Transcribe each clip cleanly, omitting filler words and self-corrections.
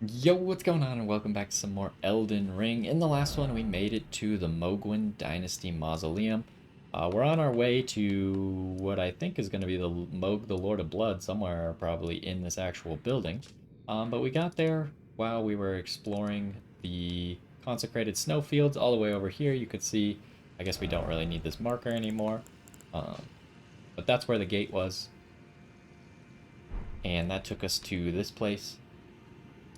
Yo, what's going on, and welcome back to some more Elden Ring. In the last one, we made it to the Mohgwyn Dynasty Mausoleum. We're on our way to what I think is going to be the Mohg, the Lord of Blood, somewhere probably in this actual building. But we got there while we were exploring the consecrated snowfields all the way over here. You could see, I guess we don't really need this marker anymore. Um, but that's where the gate was. And that took us to this place.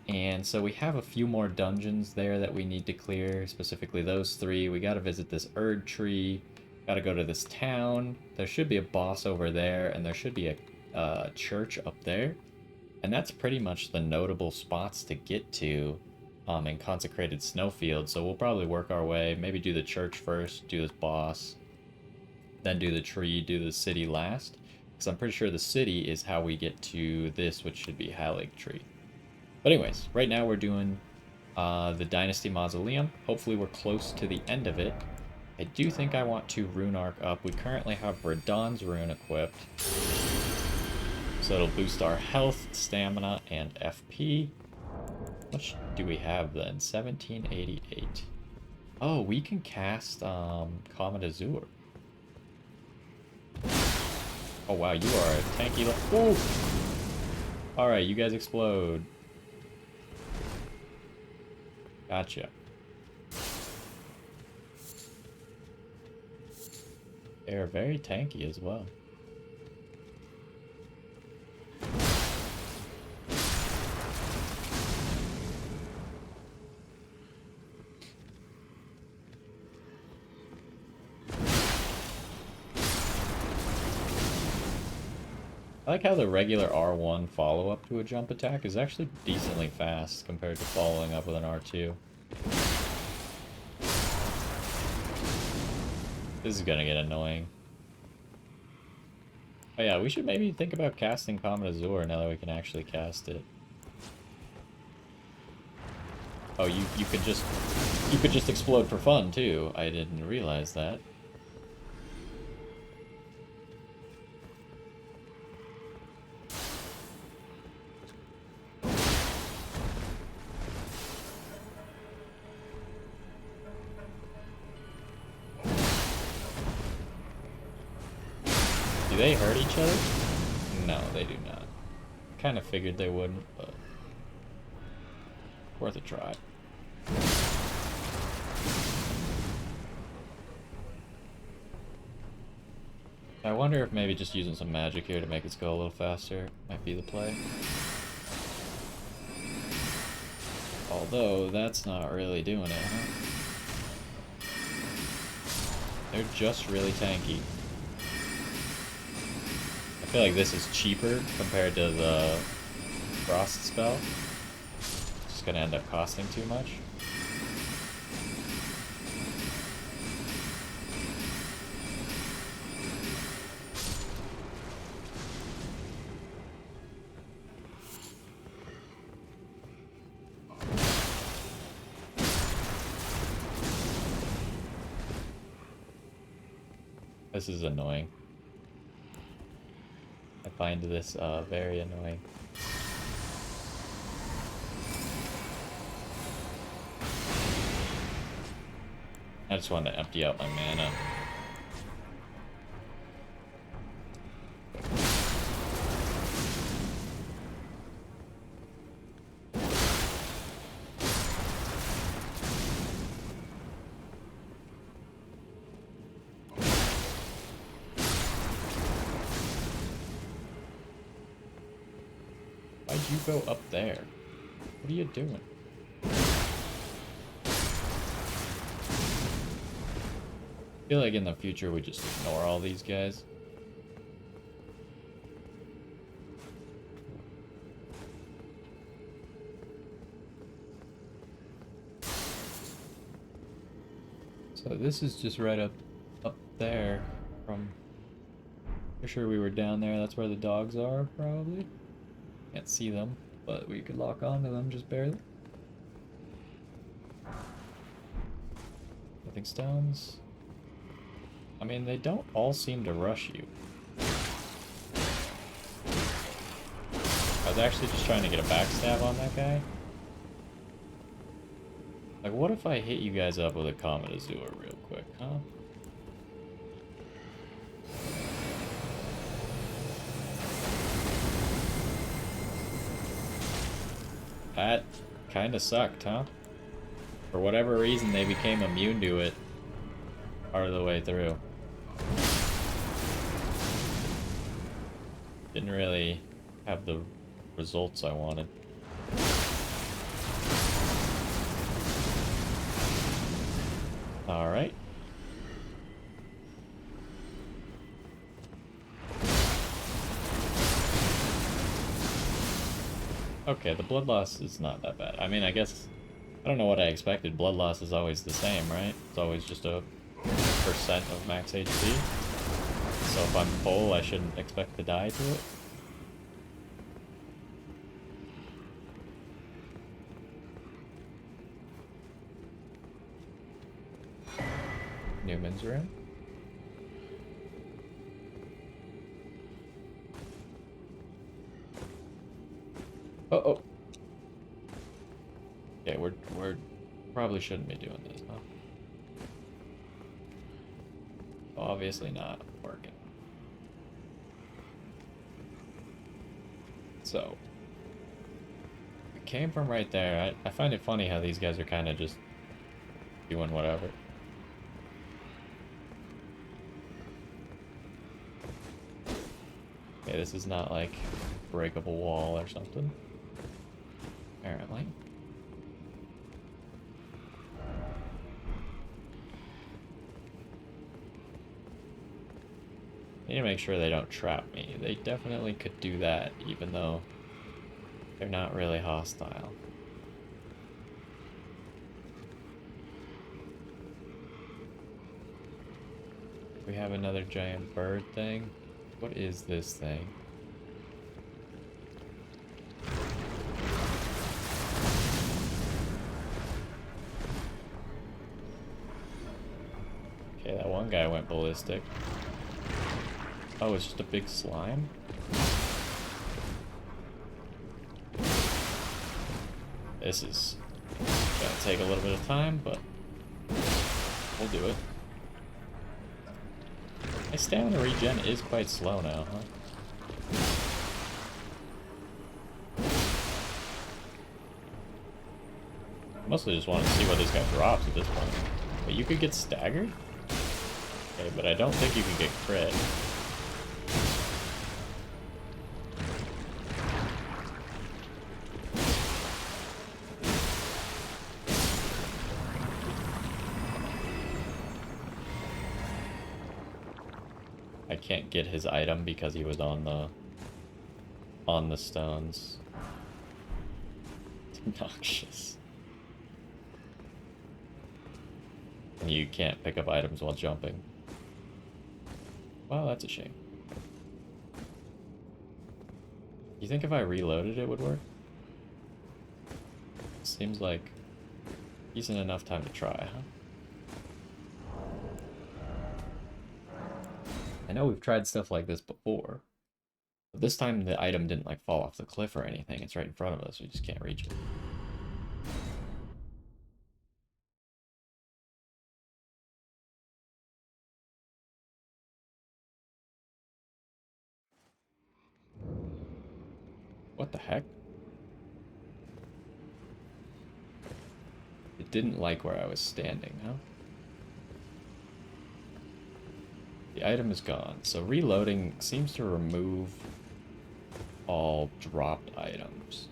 And so we have a few more dungeons there that we need to clear, specifically those three. We got to visit this Erd tree, got to go to this town. There should be a boss over there, and there should be a church up there. And that's pretty much the notable spots to get to in Consecrated Snowfield. So we'll probably work our way, maybe do the church first, do this boss, then do the tree, do the city last. Because I'm pretty sure the city is how we get to this, which should be Halig Tree. But anyways, right now we're doing the Dynasty Mausoleum. Hopefully we're close to the end of it. I do think I want to Rune Arc up. We currently have Radahn's Rune equipped. So it'll boost our health, stamina, and FP. How much do we have then? 1788. Oh, we can cast Comet Azure. Oh wow, you are a tanky... Oh! Alright, you guys explode. Gotcha. They're very tanky as well. I like how the regular R1 follow-up to a jump attack is actually decently fast compared to following up with an R2. This is gonna get annoying. Oh yeah, we should maybe think about casting Comet Azure now that we can actually cast it. Oh, you could just explode for fun too. I didn't realize that. Do they hurt each other? No, they do not. Kind of figured they wouldn't, but worth a try. I wonder if maybe just using some magic here to make it go a little faster might be the play. Although, that's not really doing it, huh? They're just really tanky. I feel like this is cheaper compared to the Frost spell. It's just gonna end up costing too much. This is annoying. I find this very annoying. I just wanted to empty out my mana. Why'd you go up there? What are you doing? I feel like in the future we just ignore all these guys. So this is just right up there from... Pretty sure we were down there. That's where the dogs are, probably. Can't see them, but we could lock onto them just barely. Nothing stones. I mean, they don't all seem to rush you. I was actually just trying to get a backstab on that guy. Like, what if I hit you guys up with a Comet Azure real quick, huh? That kind of sucked, huh? For whatever reason, they became immune to it part of the way through. Didn't really have the results I wanted. Alright. Okay, the blood loss is not that bad. I mean, I guess... I don't know what I expected. Blood loss is always the same, right? It's always just a percent of max HP. So if I'm full, I shouldn't expect to die to it. Newman's room. Uh-oh. Okay, we're probably shouldn't be doing this, huh? Obviously not working. So, we came from right there. I find it funny how these guys are kind of just doing whatever. Okay, this is not like breakable wall or something. Apparently. I need to make sure they don't trap me. They definitely could do that, even though they're not really hostile. We have another giant bird thing. What is this thing? Okay, that one guy went ballistic. Oh, it's just a big slime? This is gonna take a little bit of time, but we'll do it. My stamina regen is quite slow now, huh? Mostly just wanted to see what this guy drops at this point. But you could get staggered? Okay, but I don't think you can get crit. I can't get his item because he was on the stones. It's obnoxious. And you can't pick up items while jumping. Well, that's a shame. You think if I reloaded it would work? Seems like decent enough time to try, huh? I know we've tried stuff like this before, but this time the item didn't like fall off the cliff or anything. It's right in front of us. We just can't reach it. What the heck? It didn't like where I was standing, huh? The item is gone, so reloading seems to remove all dropped items.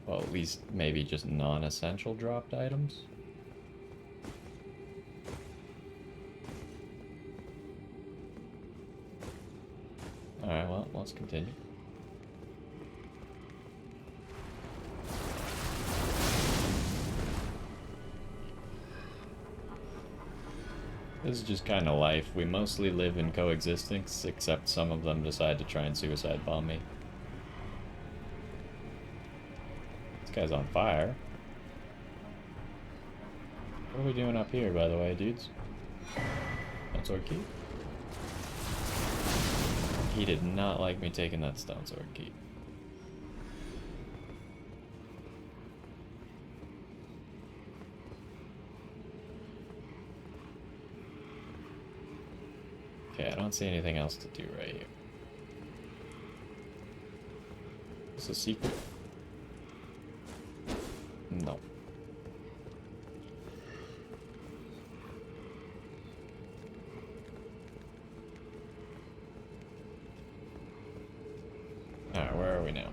Well, at least maybe just non-essential dropped items. Alright, well, let's continue. This is just kind of life. We mostly live in coexistence, except some of them decide to try and suicide bomb me. This guy's on fire. What are we doing up here, by the way, dudes? Stone sword key? He did not like me taking that stone sword key. Okay, I don't see anything else to do right here. Is this a secret? No. Alright, where are we now?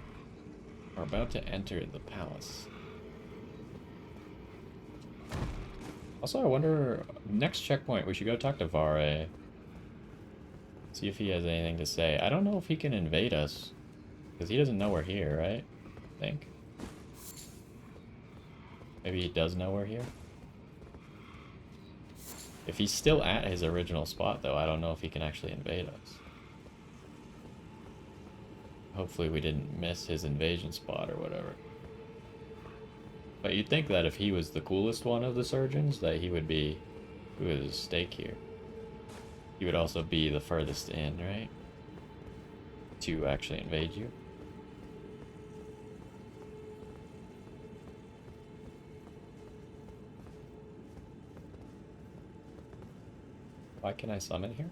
We're about to enter the palace. Also, I wonder, next checkpoint, we should go talk to Vare. See if he has anything to say. I don't know if he can invade us. Because he doesn't know we're here, right? I think. Maybe he does know we're here? If he's still at his original spot, though, I don't know if he can actually invade us. Hopefully we didn't miss his invasion spot or whatever. But you'd think that if he was the coolest one of the surgeons, that he would be who is at stake here. He would also be the furthest in, right? To actually invade you. Why can I summon here?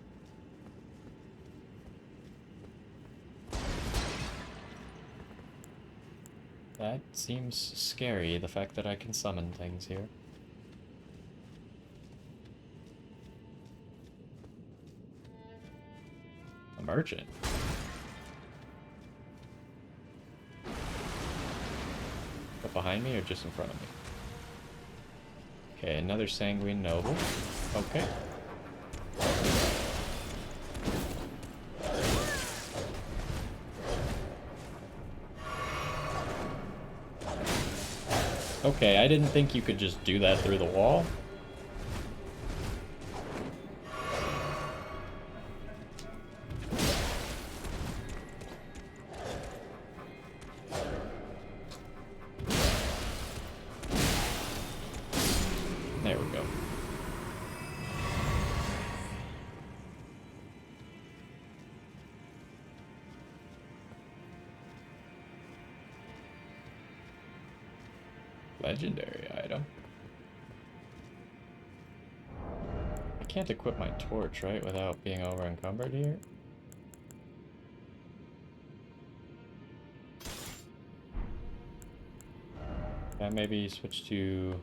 That seems scary, the fact that I can summon things here. A merchant. Up behind me or just in front of me? Okay, another sanguine noble. Okay. Okay, I didn't think you could just do that through the wall. There we go. Legendary item. I can't equip my torch, right, without being over encumbered here? Can I maybe switch to...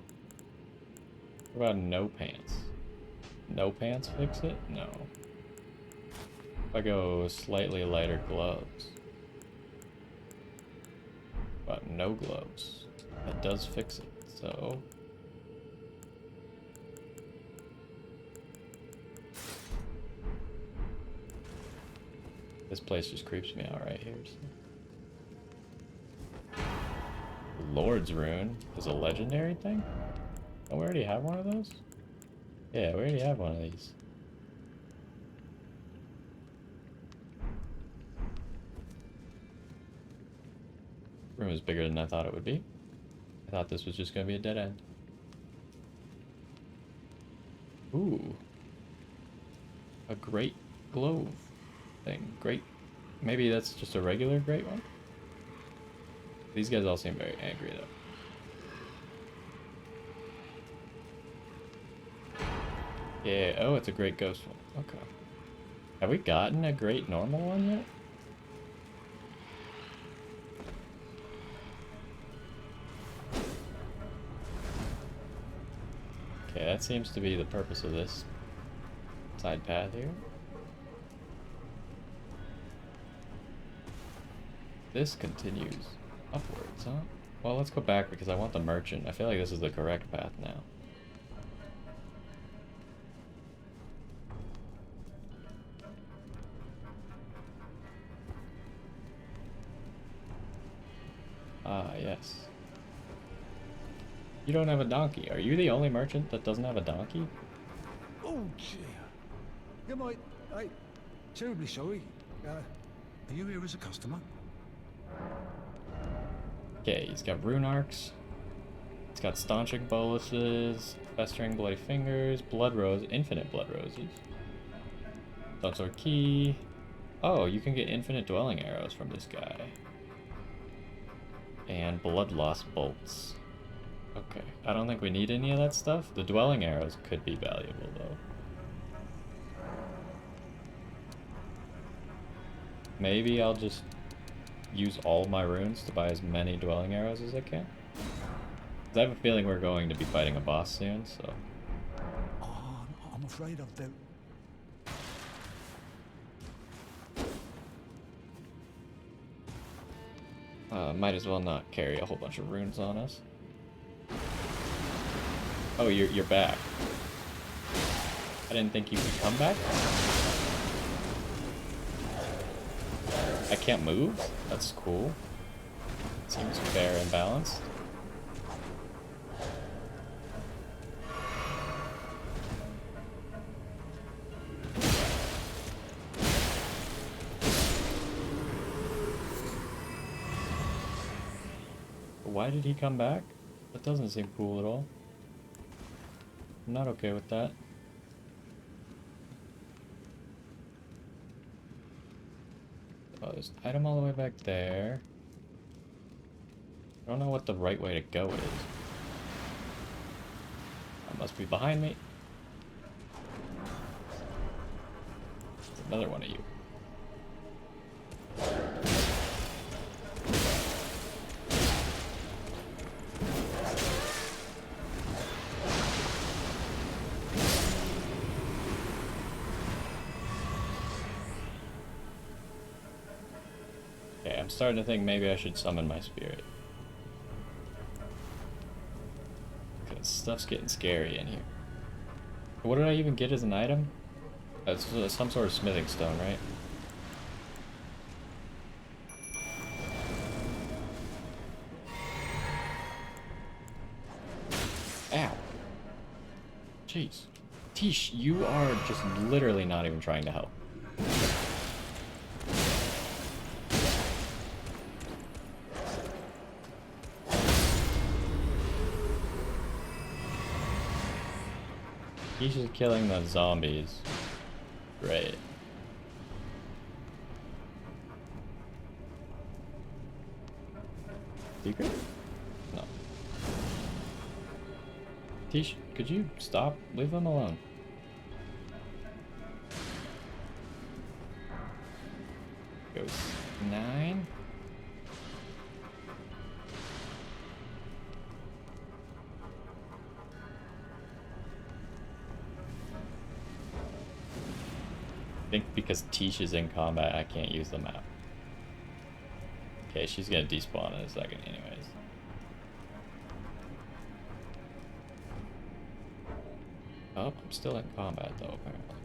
What about no pants? No pants fix it? No. If I go slightly lighter gloves. But no gloves. That does fix it, so... This place just creeps me out right here. So. Lord's Rune is a legendary thing? Oh, we already have one of those? Yeah, we already have one of these. Room is bigger than I thought it would be. I thought this was just going to be a dead end. Ooh. A great glove thing. Great. Maybe that's just a regular great one? These guys all seem very angry, though. Yeah, oh, it's a great ghost one. Okay. Have we gotten a great normal one yet? Okay, that seems to be the purpose of this side path here. This continues upwards, huh? Well, let's go back because I want the merchant. I feel like this is the correct path now. Ah, yes. You don't have a donkey. Are you the only merchant that doesn't have a donkey? Oh, dear. You might... I'm terribly sorry. Are you here as a customer? Okay, he's got rune arcs. It's got staunching boluses, festering bloody fingers, blood rose, infinite blood roses. Dunsword key. Oh, you can get infinite dwelling arrows from this guy. And blood loss bolts. Okay, I don't think we need any of that stuff. The dwelling arrows could be valuable, though. Maybe I'll just use all my runes to buy as many dwelling arrows as I can. 'Cause I have a feeling we're going to be fighting a boss soon, so... Oh, I'm afraid I've dealt. Might as well not carry a whole bunch of runes on us. Oh, you're back. I didn't think you could come back. I can't move? That's cool. Seems fair and balanced. Why did he come back? That doesn't seem cool at all. I'm not okay with that. Oh, there's an item all the way back there. I don't know what the right way to go is. That must be behind me. There's another one of you. Okay, I'm starting to think maybe I should summon my spirit. Because stuff's getting scary in here. What did I even get as an item? That's some sort of smithing stone, right? Ow. Jeez. Tish, you are just literally not even trying to help. He's just killing the zombies. Great. Secret? No. Tish, could you stop? Leave them alone. Goes 9. I think because Tish is in combat, I can't use the map. Okay, she's gonna despawn in a second anyways. Oh, I'm still in combat though, apparently.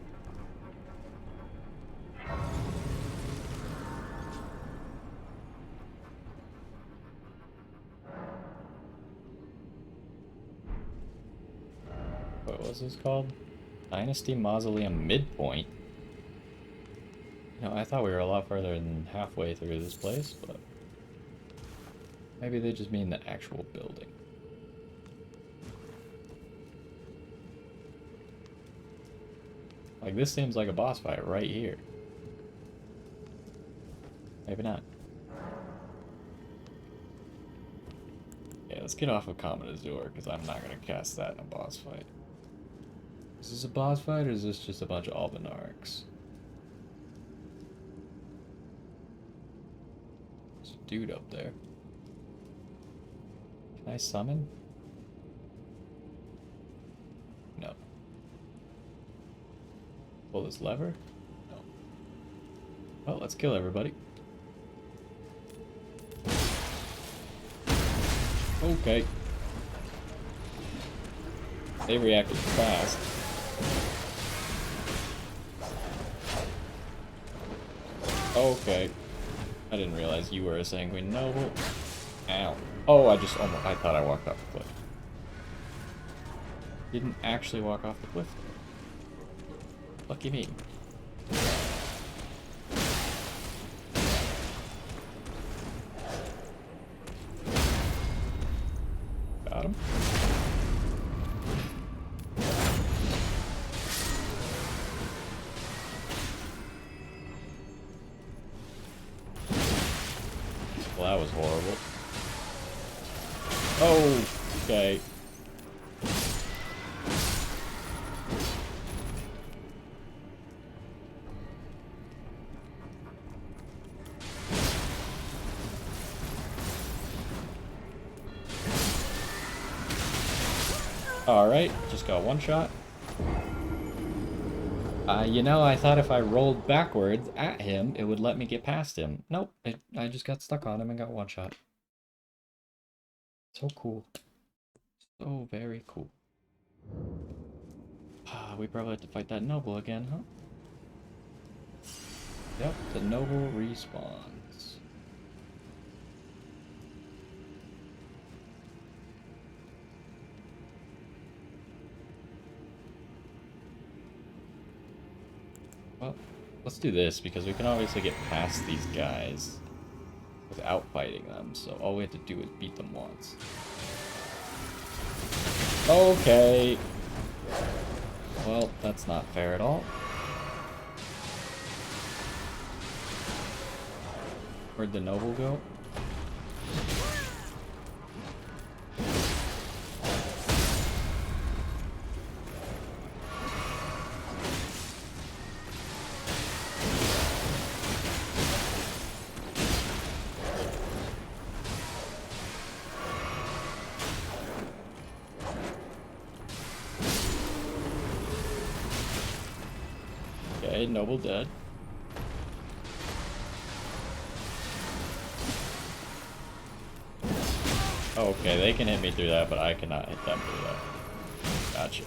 What was this called? Dynasty Mausoleum Midpoint? No, I thought we were a lot further than halfway through this place, but maybe they just mean the actual building. Like, this seems like a boss fight right here. Maybe not. Yeah, let's get off of Comet Azure, because I'm not going to cast that in a boss fight. Is this a boss fight, or is this just a bunch of Albinarchs? There's a dude up there. Can I summon? No. Pull this lever? No. Well, let's kill everybody. Okay. They reacted fast. Okay. I didn't realize you were a sanguine noble. Ow. Oh, I thought I walked off the cliff. Didn't actually walk off the cliff. Lucky me. Got him. Well, that was horrible. Oh, okay. Alright, just got one shot. You know, I thought if I rolled backwards at him, it would let me get past him. Nope, I just got stuck on him and got one shot. So cool. So very cool. We probably have to fight that noble again, huh? Yep, the noble respawns. Well, let's do this because we can obviously get past these guys without fighting them, so all we have to do is beat them once. Okay. Well, that's not fair at all. Where'd the noble go? Okay, noble dead. Okay, they can hit me through that, but I cannot hit them through that. Gotcha.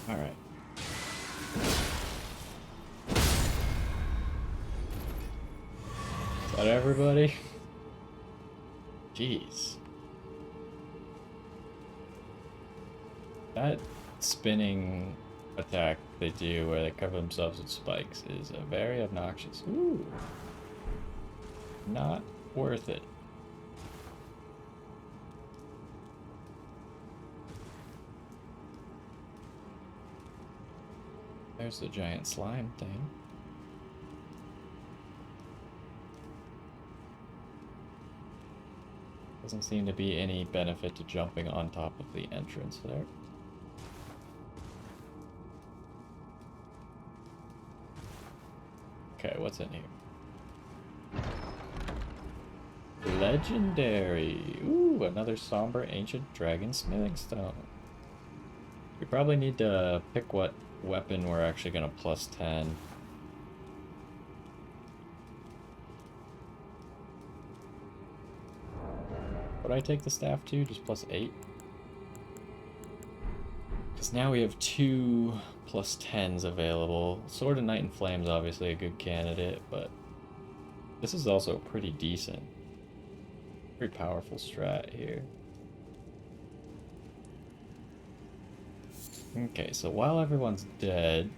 Alright. Is that everybody? Jeez. That spinning attack they do where they cover themselves with spikes is very obnoxious. Ooh. Not worth it. There's the giant slime thing. Doesn't seem to be any benefit to jumping on top of the entrance there. Okay, what's in here? Legendary! Ooh, another somber ancient dragon smithing stone. We probably need to pick what weapon we're actually gonna plus 10. Would I take the staff too? Just plus 8? Because now we have 2 plus 10s available. Sword of Night and Flame's obviously a good candidate, but this is also pretty decent. Very powerful strat here. Okay, so while everyone's dead,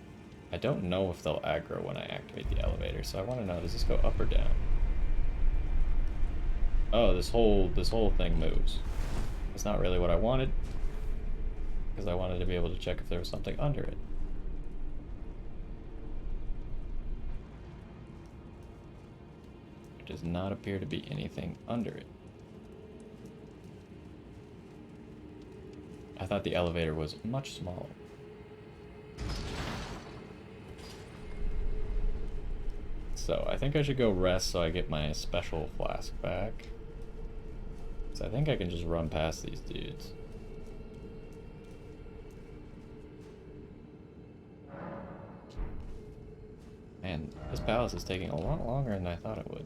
I don't know if they'll aggro when I activate the elevator, so I want to know, does this go up or down? Oh, this whole thing moves. That's not really what I wanted, because I wanted to be able to check if there was something under it. There does not appear to be anything under it. I thought the elevator was much smaller. So I think I should go rest so I get my special flask back. So I think I can just run past these dudes. Man, this palace is taking a lot longer than I thought it would.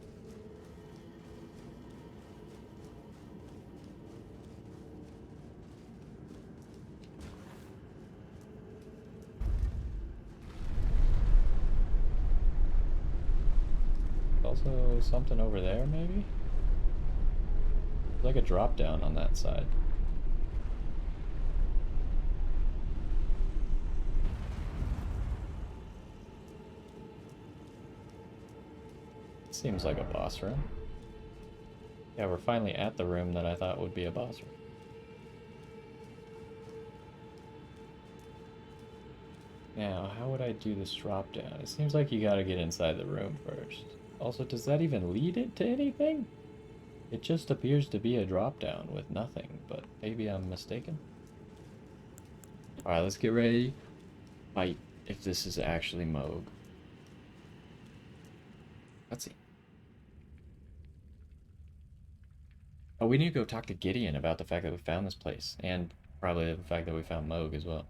Also something over there, maybe? There's like a drop down on that side. Seems like a boss room. Yeah, we're finally at the room that I thought would be a boss room. Now, how would I do this drop down? It seems like you gotta get inside the room first. Also, does that even lead it to anything? It just appears to be a drop down with nothing, but maybe I'm mistaken. Alright, let's get ready. Fight if this is actually Mohg. Let's see. Oh, we need to go talk to Gideon about the fact that we found this place, and probably the fact that we found Mohg as well.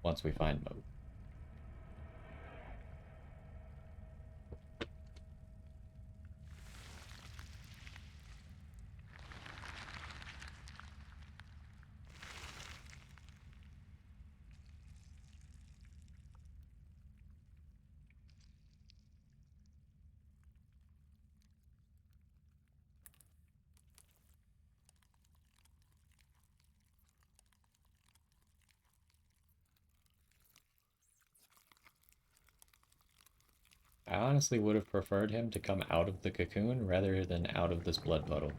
Once we find Mohg. I honestly would have preferred him to come out of the cocoon rather than out of this blood puddle.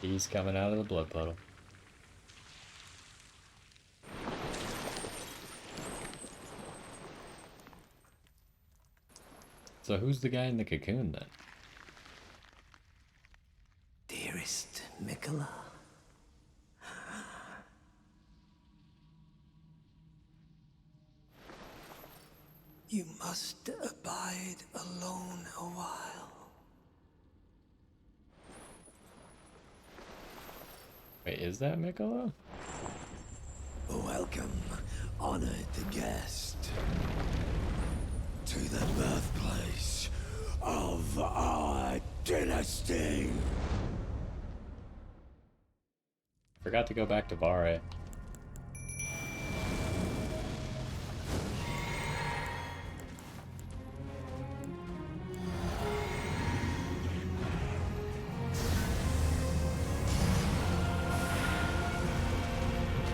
He's coming out of the blood puddle. So who's the guy in the cocoon then? Dearest Mikola. You must abide alone a while. Wait, is that Mikola? Welcome, honored guest, to the birthplace of our dynasty. Forgot to go back to Vare.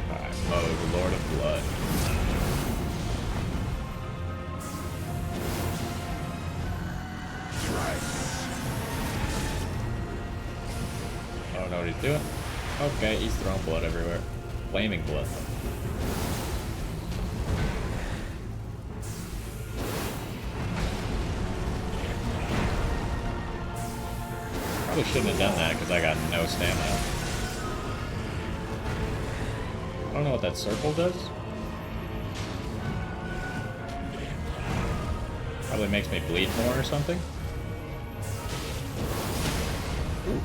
Alright, Mohg, Lord of Blood. I don't know what he's doing. Okay, he's throwing blood everywhere. Flaming blood. Probably shouldn't have done that because I got no stamina. I don't know what that circle does. Probably makes me bleed more or something. Ooh.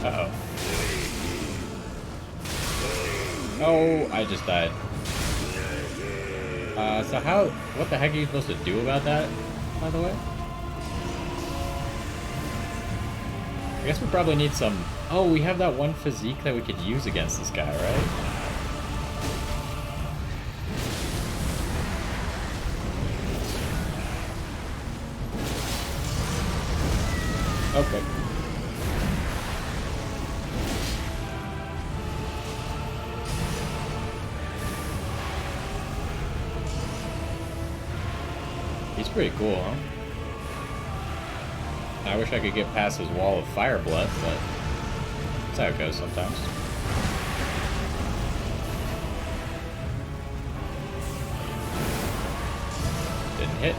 Uh-oh. Oh, I just died. So what the heck are you supposed to do about that, by the way? I guess we probably need some... Oh, we have that one physique that we could use against this guy, right? Okay. He's pretty cool, huh? I wish I could get past his wall of fire breath, but that's how it goes sometimes. Didn't hit.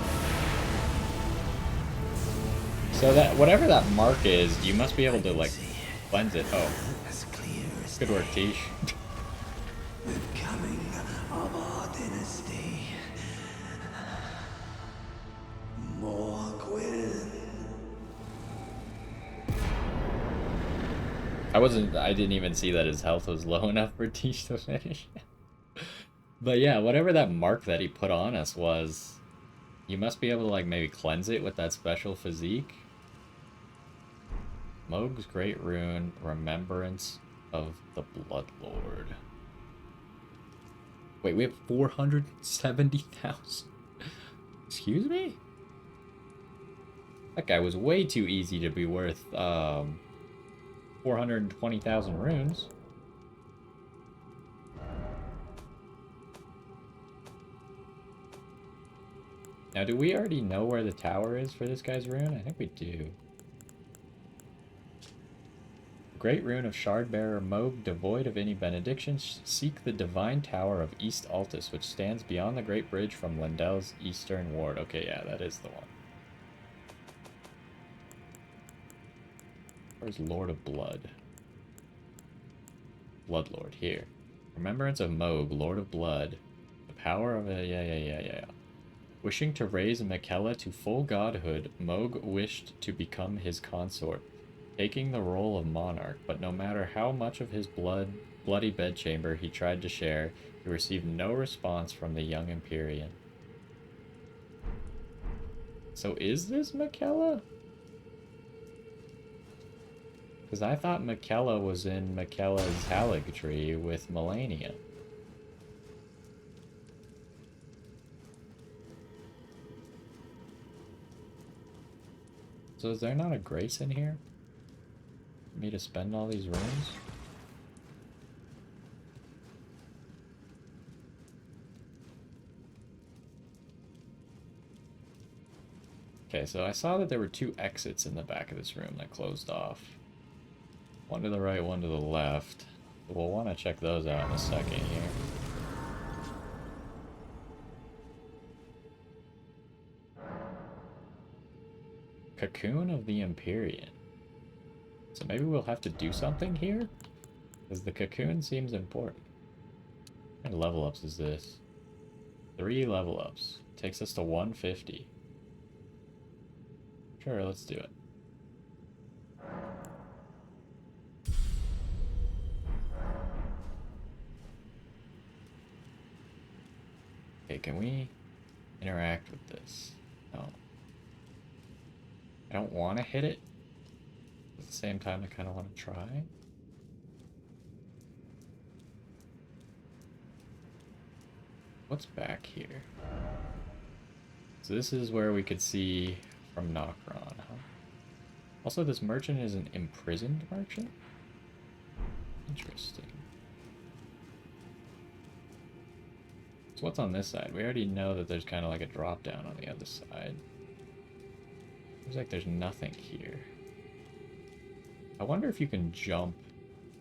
So that whatever that mark is, you must be able to like cleanse it. Oh, good work, Tish. The coming of our dynasty. Mohg. I didn't even see that his health was low enough for Tish to finish. But yeah, whatever that mark that he put on us was, you must be able to like maybe cleanse it with that special physique. Mohg's Great Rune, Remembrance of the Blood Lord. Wait, we have 470,000. Excuse me? That guy was way too easy to be worth 420,000 runes. Now, do we already know where the tower is for this guy's rune? I think we do. Great rune of Shardbearer Mohg, devoid of any benedictions, seek the divine tower of East Altus, which stands beyond the Great Bridge from Lindell's eastern ward. Okay, yeah, that is the one. Where's Lord of Blood? Bloodlord, here. Remembrance of Mohg, Lord of Blood. The power of a... Yeah. Wishing to raise Miquella to full godhood, Mohg wished to become his consort, taking the role of monarch, but no matter how much of his bloody bedchamber he tried to share, he received no response from the young Empyrean. So is this Miquella? Because I thought Miquella was in Miquella's Halig tree with Melania. So is there not a grace in here? For me to spend all these runes? Okay, so I saw that there were 2 exits in the back of this room that closed off. One to the right, one to the left. We'll want to check those out in a second here. Cocoon of the Empyrean. So maybe we'll have to do something here? Because the cocoon seems important. How many level ups is this? 3 level ups. Takes us to 150. Sure, let's do it. Okay, can we interact with this? No. I don't want to hit it. At the same time, I kind of want to try. What's back here? So this is where we could see from Nokron, huh? Also, this merchant is an imprisoned merchant? Interesting. So what's on this side? We already know that there's kind of like a drop down on the other side. Seems like there's nothing here. I wonder if you can jump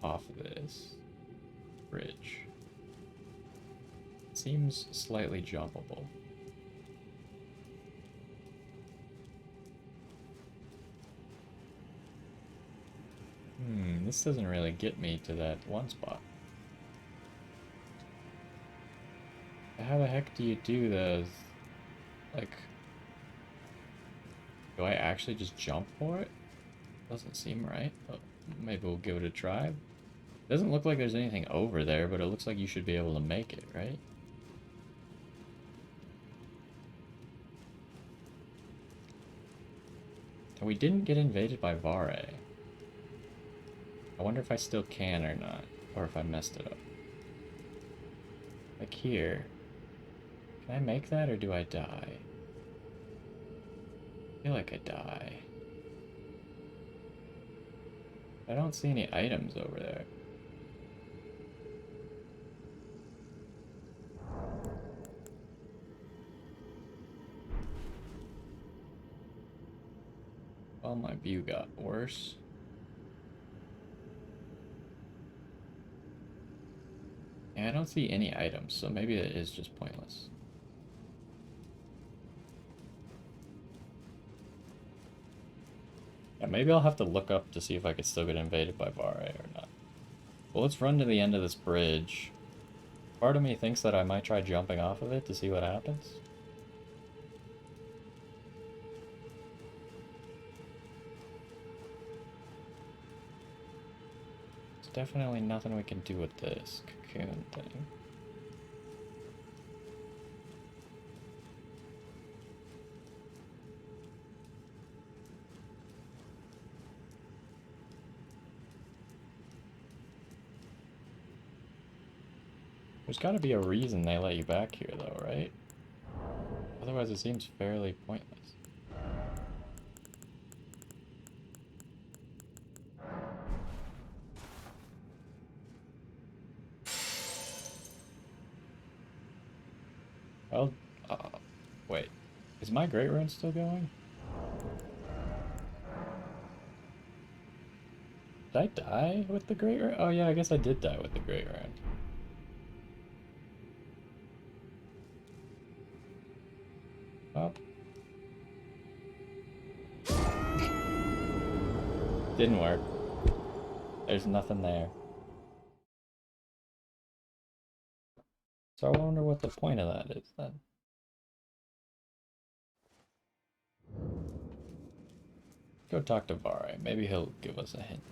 off of this bridge. It seems slightly jumpable. This doesn't really get me to that one spot. How the heck do you do those? Like, do I actually just jump for it? Doesn't seem right, but maybe we'll give it a try. Doesn't look like there's anything over there, but it looks like you should be able to make it, right? And we didn't get invaded by Vare. I wonder if I still can or not, or if I messed it up. Like here. Can I make that, or do I die? I feel like I die. I don't see any items over there. Well, my view got worse. Yeah, I don't see any items, so maybe it is just pointless. Yeah, maybe I'll have to look up to see if I could still get invaded by Vare or not. Well, let's run to the end of this bridge. Part of me thinks that I might try jumping off of it to see what happens. There's definitely nothing we can do with this cocoon thing. There's gotta be a reason they let you back here though, right? Otherwise it seems fairly pointless. Well, wait. Is my Great Rune still going? Did I die with the Great Rune? Oh yeah, I guess I did die with the Great Rune. Well. Didn't work. There's nothing there. So I wonder what the point of that is then. Go talk to Vare. Maybe he'll give us a hint.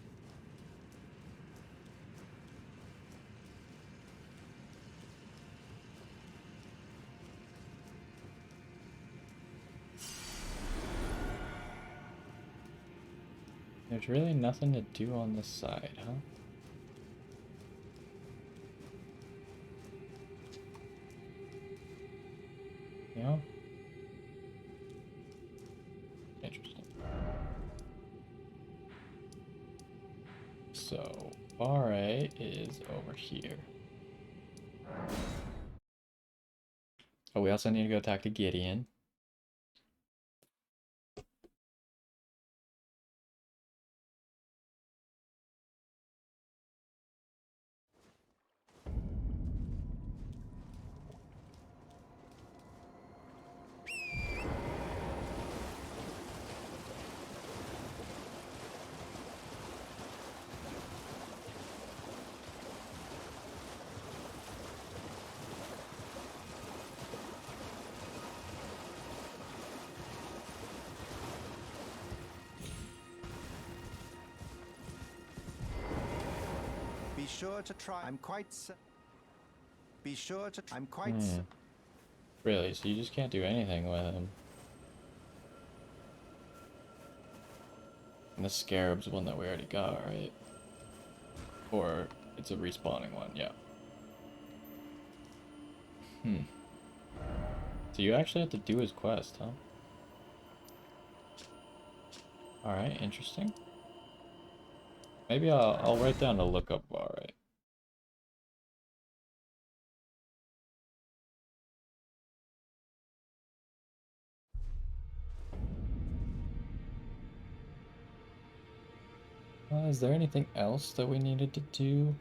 There's really nothing to do on this side, huh? You know? Interesting. So, Vare is over here. Oh, we also need to go talk to Gideon. Be sure to try. Be sure to. I'm quite. Really? So you just can't do anything with him? And the Scarab's one that we already got, right? Or it's a respawning one, yeah. So you actually have to do his quest, huh? Alright, interesting. Maybe I'll write down to look up Vare. Is there anything else that we needed to do?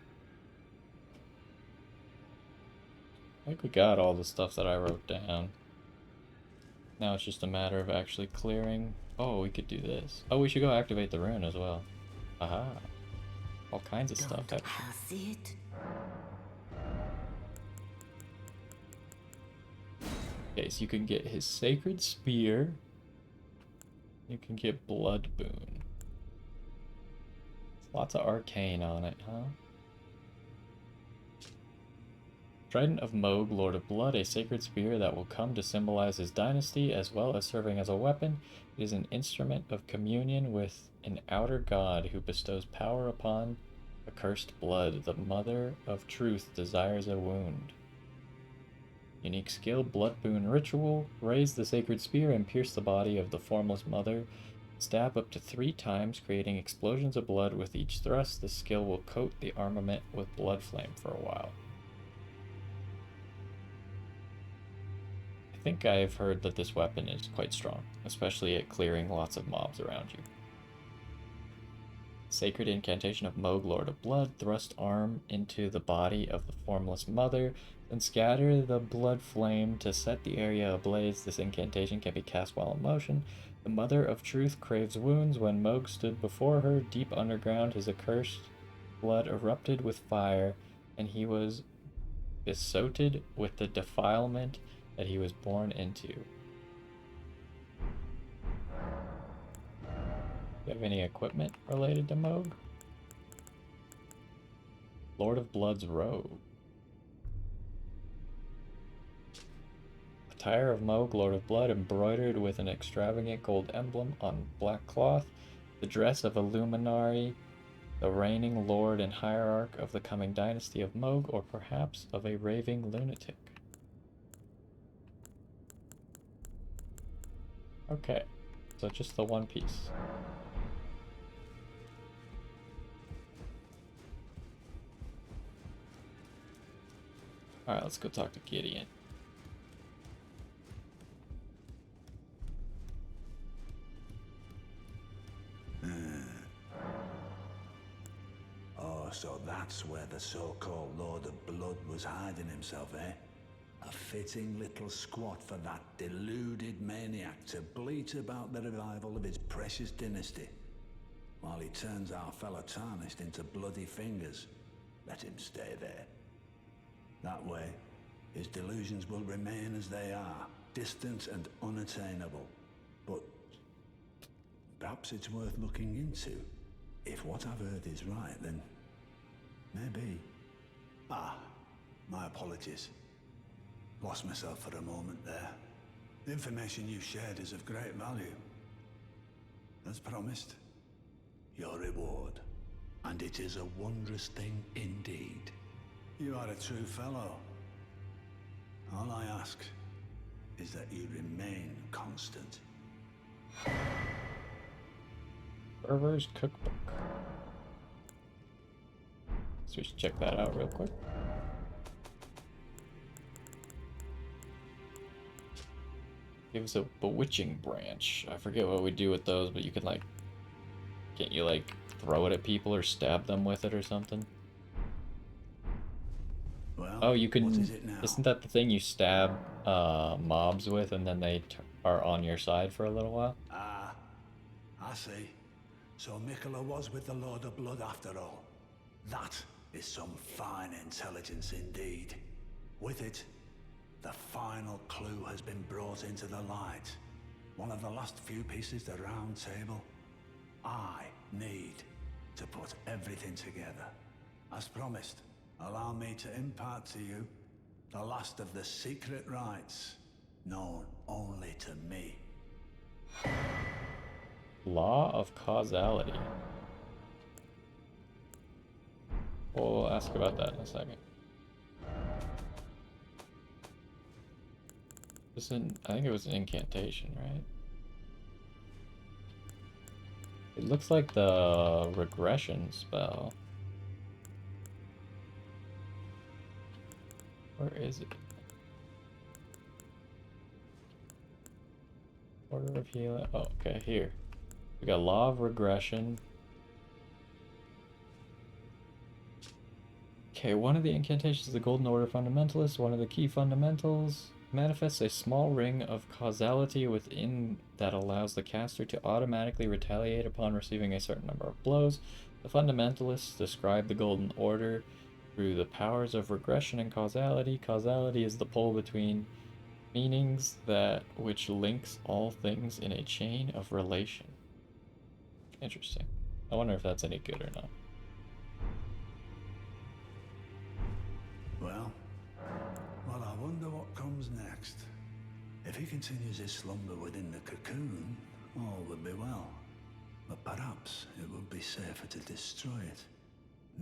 I think we got all the stuff that I wrote down. Now it's just a matter of actually clearing. Oh, we could do this. Oh, we should go activate the rune as well. Aha. All kinds of stuff, actually. Okay, so you can get his Sacred Spear. You can get Blood Boon. Lots of arcane on it, huh? Trident of Mohg, Lord of Blood, a sacred spear that will come to symbolize his dynasty, as well as serving as a weapon. It is an instrument of communion with an outer god who bestows power upon accursed blood. The Mother of Truth desires a wound. Unique skill, Blood Boon Ritual. Raise the sacred spear and pierce the body of the formless mother. Stab up to 3 times, creating explosions of blood with each thrust. This skill will coat the armament with blood flame for a while. I think I've heard that this weapon is quite strong, especially at clearing lots of mobs around you. Sacred Incantation of Mohg, Lord of Blood. Thrust arm into the body of the formless mother, then scatter the blood flame to set the area ablaze. This incantation can be cast while in motion. The Mother of Truth craves wounds. When Mohg stood before her, deep underground, his accursed blood erupted with fire, and he was besotted with the defilement that he was born into. Do you have any equipment related to Mohg? Lord of Blood's robe. Attire of Mohg, Lord of Blood, embroidered with an extravagant gold emblem on black cloth. The dress of a luminary The reigning lord and hierarch of the coming dynasty of Mohg, or perhaps of a raving lunatic. Okay, so just the one piece. Alright, let's go talk to Gideon. Oh, so that's where the so-called Lord of Blood was hiding himself, eh? A fitting little squat for that deluded maniac to bleat about the revival of his precious dynasty, while he turns our fellow tarnished into bloody fingers. Let him stay there. That way, his delusions will remain as they are, distant and unattainable. But perhaps it's worth looking into. If what I've heard is right, then maybe. Ah, my apologies. Lost myself for a moment there. The information you shared is of great value. As promised, your reward. And it is a wondrous thing indeed. You are a true fellow. All I ask is that you remain constant. Fervor's Cookbook. So we should check that out real quick. Gives a bewitching branch. I forget what we do with those, but you can like, can't you like throw it at people or stab them with it or something? Well, Oh, you can. what is it now? Isn't that the thing you stab mobs with, and then they are on your side for a little while? Ah, I see. So Mikola was with the Lord of Blood after all. That is some fine intelligence indeed. With it, the final clue has been brought into the light. One of the last few pieces of the round table. I need to put everything together. As promised, allow me to impart to you the last of the secret rites, known only to me. Law of causality. We'll ask about that in a second. I think it was an incantation, right? It looks like the regression spell. Where is it? Order of healing. Oh, okay, here. We got Law of Regression. Okay, one of the incantations of the Golden Order Fundamentalist, one of the key fundamentals, manifests a small ring of causality within that allows the caster to automatically retaliate upon receiving a certain number of blows. The fundamentalists describe the Golden Order through the powers of regression and causality. Causality is the pull between meanings that which links all things in a chain of relation. Interesting. I wonder if that's any good or not. Well, I wonder what comes next. If he continues his slumber within the cocoon, all would be well. But perhaps it would be safer to destroy it.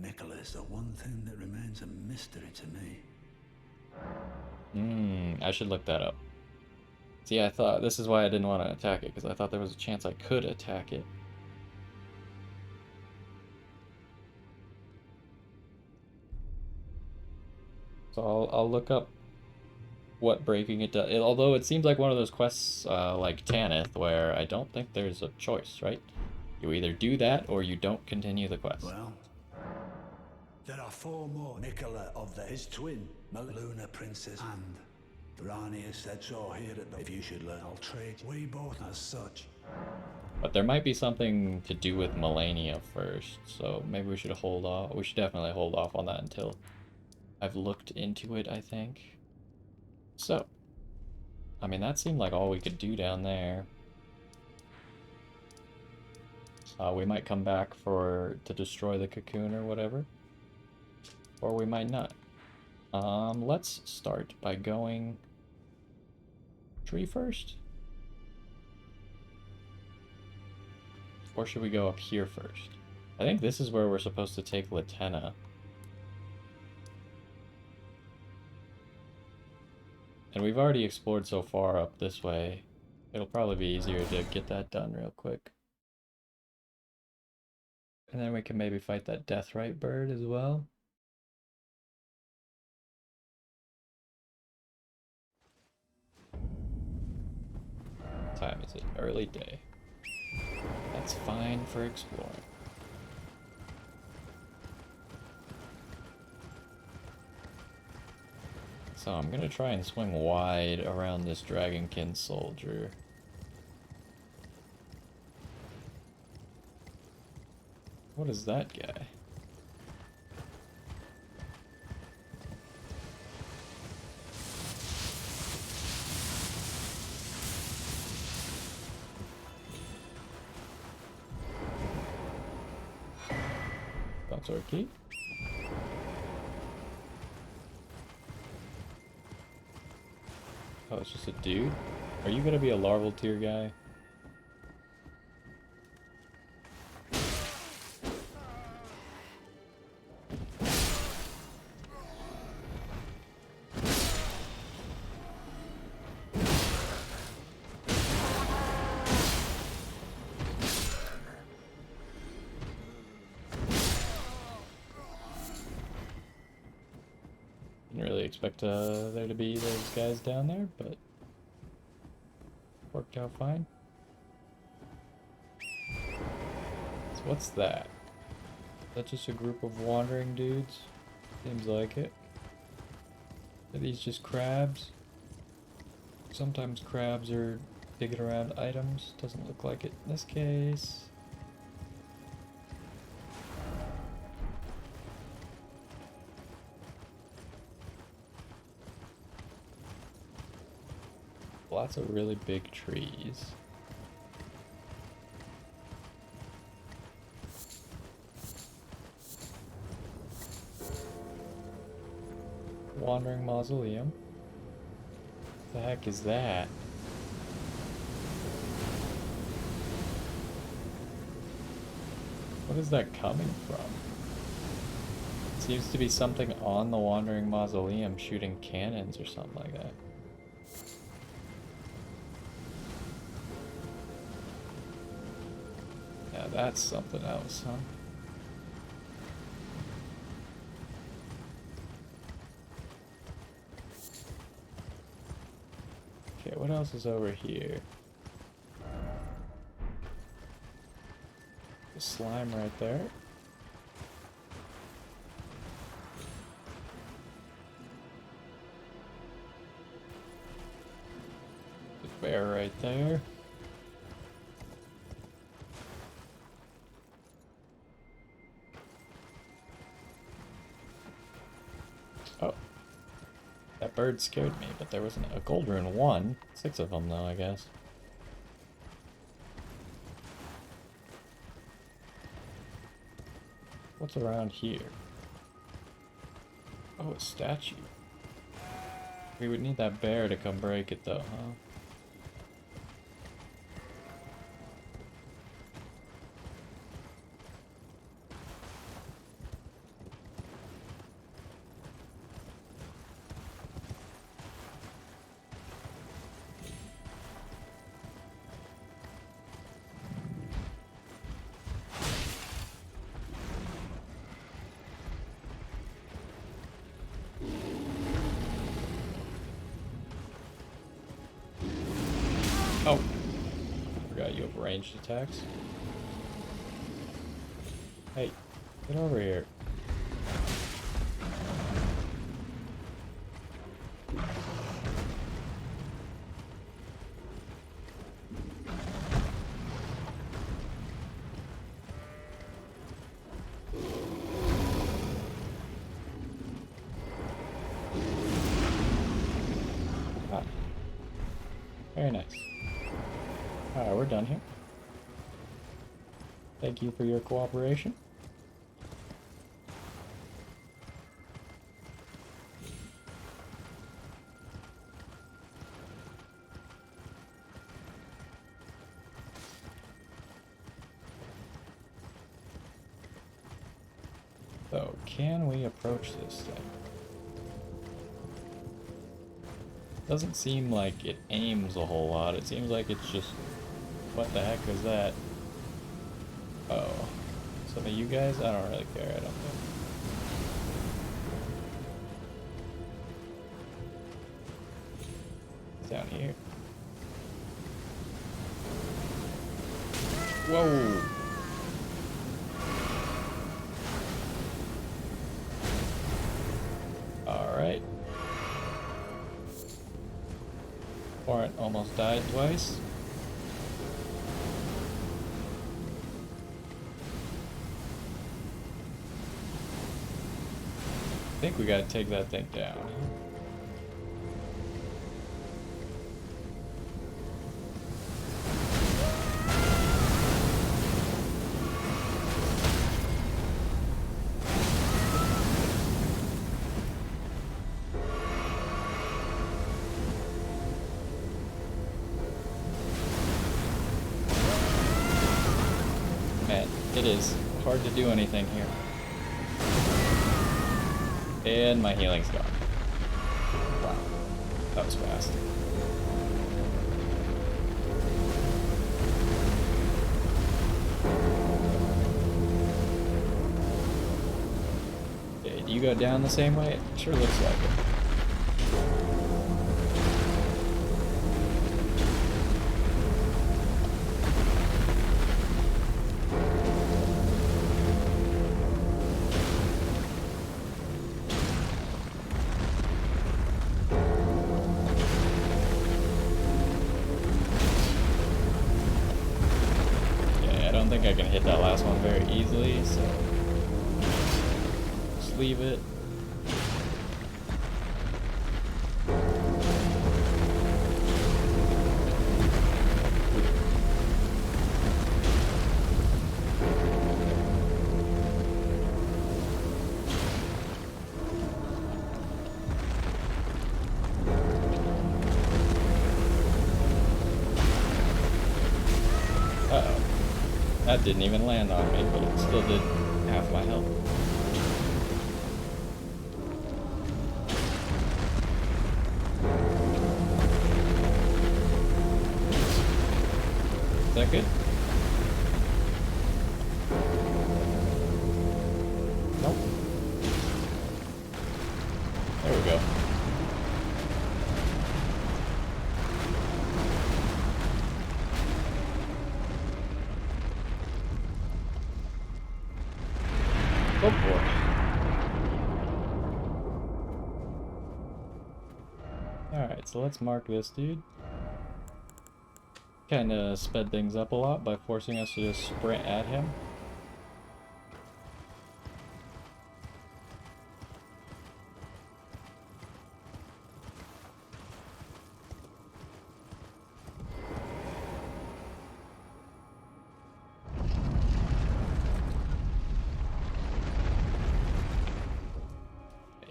Mikola is the one thing that remains a mystery to me. I should look that up. See, I thought this is why I didn't want to attack it, because I thought there was a chance I could attack it. So I'll look up what breaking it does. Although it seems like one of those quests like Tanith, where I don't think there's a choice, right? You either do that or you don't continue the quest. Well, there are 4 more. Mikola of his twin, Luna Princess, and Rani has said so here at the... If you should learn, I'll trade. We both as such. But there might be something to do with Melania first, so maybe we should hold off. We should definitely hold off on that until I've looked into it, I think. So, I mean, that seemed like all we could do down there. We might come back to destroy the cocoon or whatever. Or we might not. Let's start by going tree first. Or should we go up here first? I think this is where we're supposed to take Latenna. And we've already explored so far up this way. It'll probably be easier to get that done real quick. And then we can maybe fight that Deathrite bird as well. What time is it? Early day. That's fine for exploring. So I'm gonna try and swing wide around this Dragonkin soldier. What is that guy? Bouncer key. Oh, it's just a dude? Are you gonna be a larval tier guy? Didn't really expect there to be those guys down there, but worked out fine. So what's that? Is that just a group of wandering dudes? Seems like it. Are these just crabs? Sometimes crabs are digging around items. Doesn't look like it in this case. Lots of really big trees. Wandering mausoleum. What the heck is that? What is that coming from? Seems to be something on the wandering mausoleum shooting cannons or something like that. Yeah, that's something else, huh? Okay, what else is over here? The slime right there. The bear right there. Oh. That bird scared me, but there wasn't a gold rune 1. 6 of them though, I guess. What's around here? Oh, a statue. We would need that bear to come break it though, huh? Oh, forgot you have ranged attacks. Hey, get over here. Ah, very nice. Alright, we're done here. Thank you for your cooperation. can we approach this thing? Doesn't seem like it aims a whole lot. It seems like it's just... What the heck is that? Oh. Some of you guys? I don't really care, I don't think. It's down here. Whoa! Alright. Warrant almost died twice. I think we gotta take that thing down. Man, it is hard to do anything here. And my healing's gone. Wow. That was fast. Okay, do you go down the same way? It sure looks like it. I think I can hit that last one very easily, so just leave it. Uh-oh. That didn't even land on me, but it still did half my health. Is that good? Nope. There we go. Oh boy. Alright, so let's mark this dude. Kinda sped things up a lot by forcing us to just sprint at him.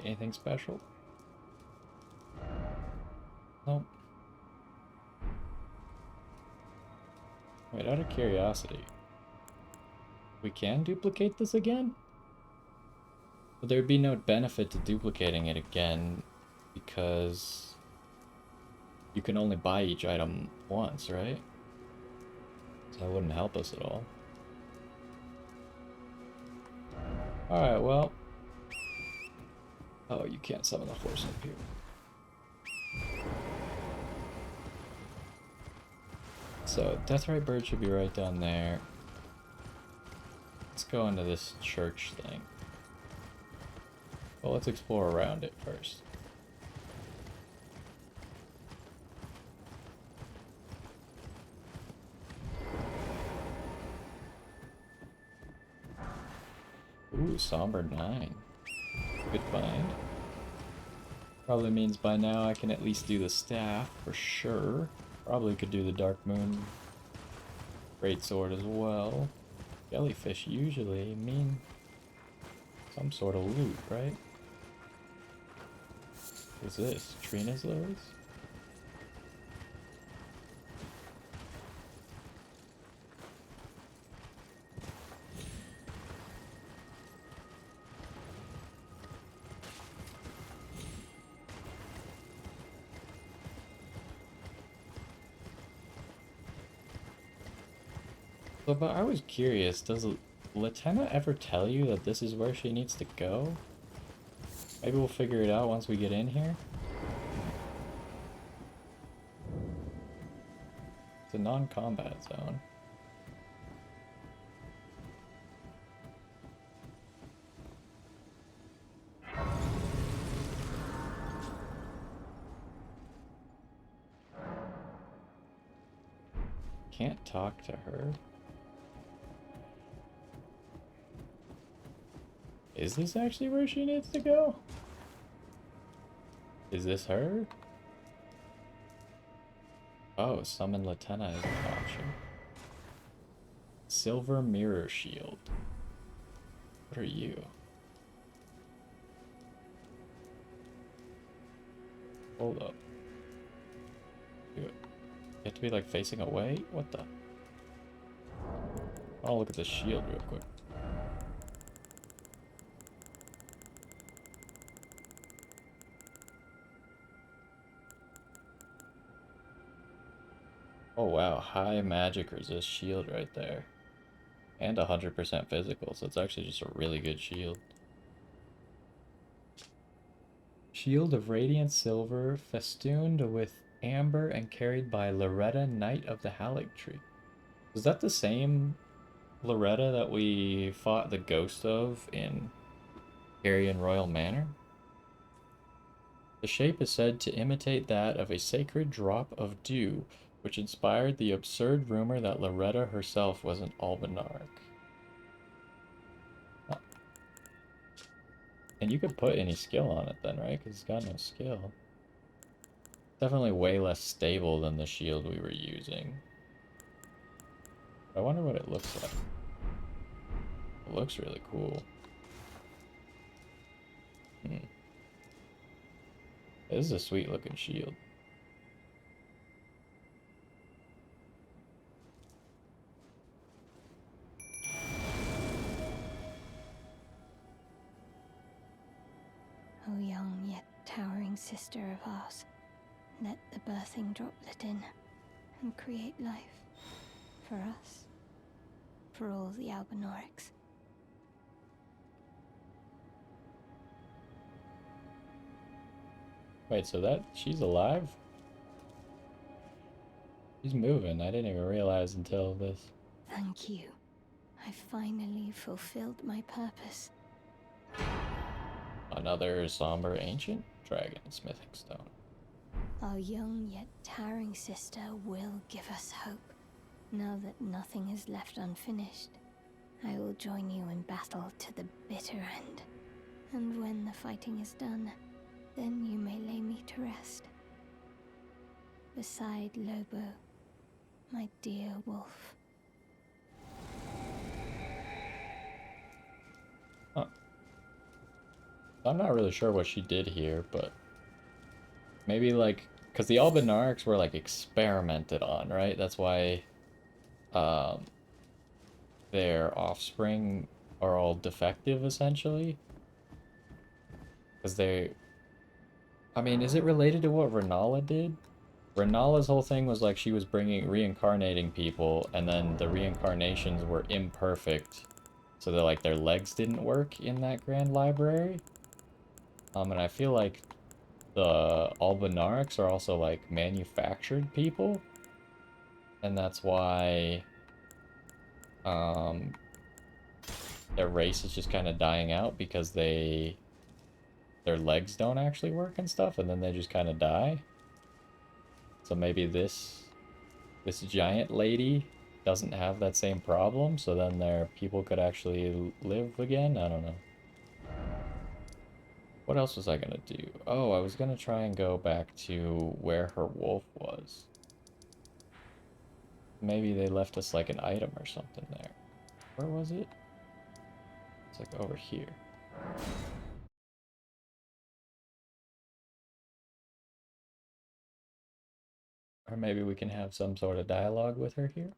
Anything special? Nope. Wait, out of curiosity, we can duplicate this again? But there'd be no benefit to duplicating it again because you can only buy each item once, right? So that wouldn't help us at all. Alright, well. Oh, you can't summon the horse up here. So, Deathrite Bird should be right down there. Let's go into this church thing. Well, let's explore around it first. Ooh, Somber 9. Good find. Probably means by now I can at least do the staff for sure. Probably could do the Dark Moon Greatsword as well. Jellyfish usually mean some sort of loot, right? What's this? Trina's lilies? So, but I was curious, does Latenna ever tell you that this is where she needs to go? Maybe we'll figure it out once we get in here. It's a non-combat zone. Can't talk to her. Is this actually where she needs to go? Is this her? Oh, summon Latenna is an option. Silver Mirror Shield. What are you? Hold up. Do it. You have to be like facing away? What the? I'll look at the shield real quick. Oh wow, high magic resist shield right there. And 100% physical, so it's actually just a really good shield. Shield of radiant silver, festooned with amber and carried by Loretta, Knight of the Halleck Tree. Is that the same Loretta that we fought the ghost of in Carrion Royal Manor? The shape is said to imitate that of a sacred drop of dew, which inspired the absurd rumor that Loretta herself was an Albinarch. Oh. And you could put any skill on it then, right? Because it's got no skill. Definitely way less stable than the shield we were using. I wonder what it looks like. It looks really cool. This is a sweet looking shield. O young yet towering sister of ours, let the birthing droplet in and create life. For us. For all the Albinorics. Wait, so she's alive? She's moving. I didn't even realize until this. Thank you. I finally fulfilled my purpose. Another somber ancient dragon smithing stone. Our young yet towering sister will give us hope. Now that nothing is left unfinished, I will join you in battle to the bitter end. And when the fighting is done, then you may lay me to rest. Beside Lobo, my dear wolf. Huh. I'm not really sure what she did here, but maybe like, because the Albinarchs were like experimented on, right? That's why their offspring are all defective essentially. Because I mean, is it related to what Renala did? Renala's whole thing was like she was reincarnating people, and then the reincarnations were imperfect, so that like their legs didn't work in that grand library. And I feel like the Albinarchs are also like manufactured people, and that's why their race is just kind of dying out because their legs don't actually work and stuff, and then they just kind of die. So maybe this giant lady doesn't have that same problem, so then their people could actually live again? I don't know. What else was I gonna do? Oh, I was gonna try and go back to where her wolf was. Maybe they left us like an item or something there. Where was it? It's like over here. Or maybe we can have some sort of dialogue with her here.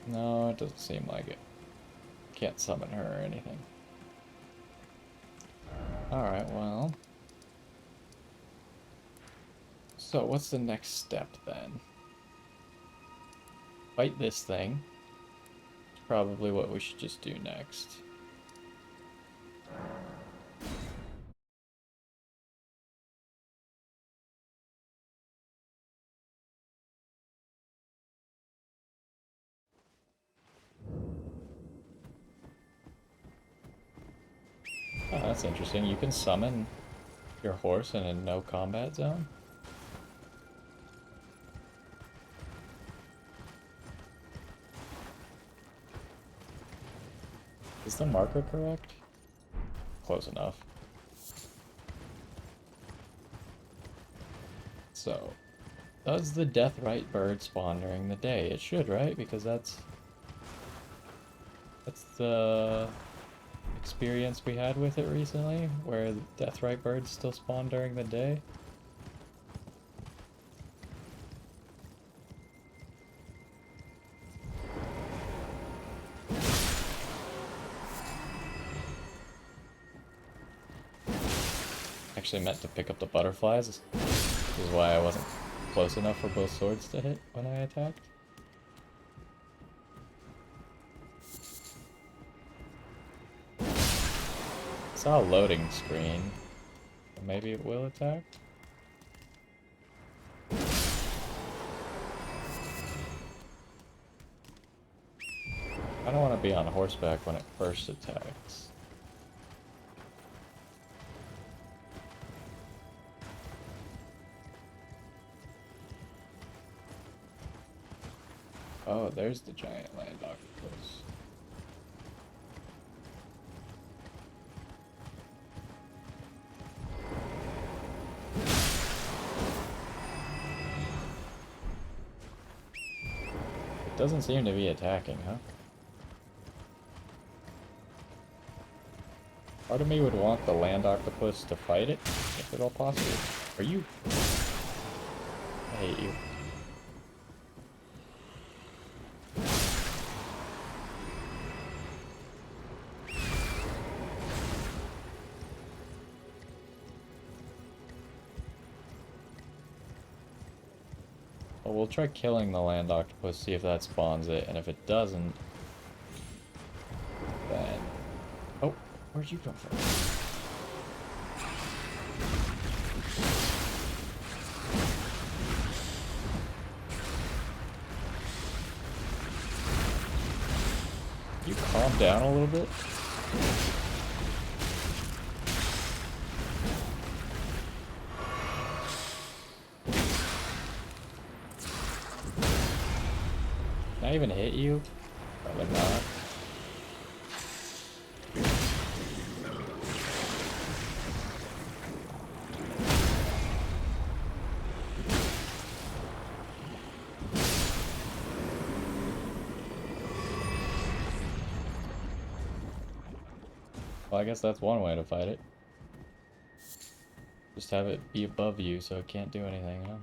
No, it doesn't seem like it. Can't summon her or anything. Alright, well. So, what's the next step then? Fight this thing. Probably what we should just do next. Oh, that's interesting. You can summon your horse in a no combat zone? Is the marker correct? Close enough. So, does the deathrite bird spawn during the day? It should, right? Because that's the experience we had with it recently, where the deathrite birds still spawn during the day. Actually meant to pick up the butterflies, which is why I wasn't close enough for both swords to hit when I attacked. I saw a loading screen. Maybe it will attack? I don't want to be on horseback when it first attacks. Oh, there's the giant land octopus. It doesn't seem to be attacking, huh? Part of me would want the land octopus to fight it, if at all possible. Are you? I hate you. Well, we'll try killing the land octopus, see if that spawns it, and if it doesn't, then... Oh, where'd you come from? You calm down a little bit? Can I even hit you? Probably not. Well, I guess that's one way to fight it. Just have it be above you so it can't do anything, huh?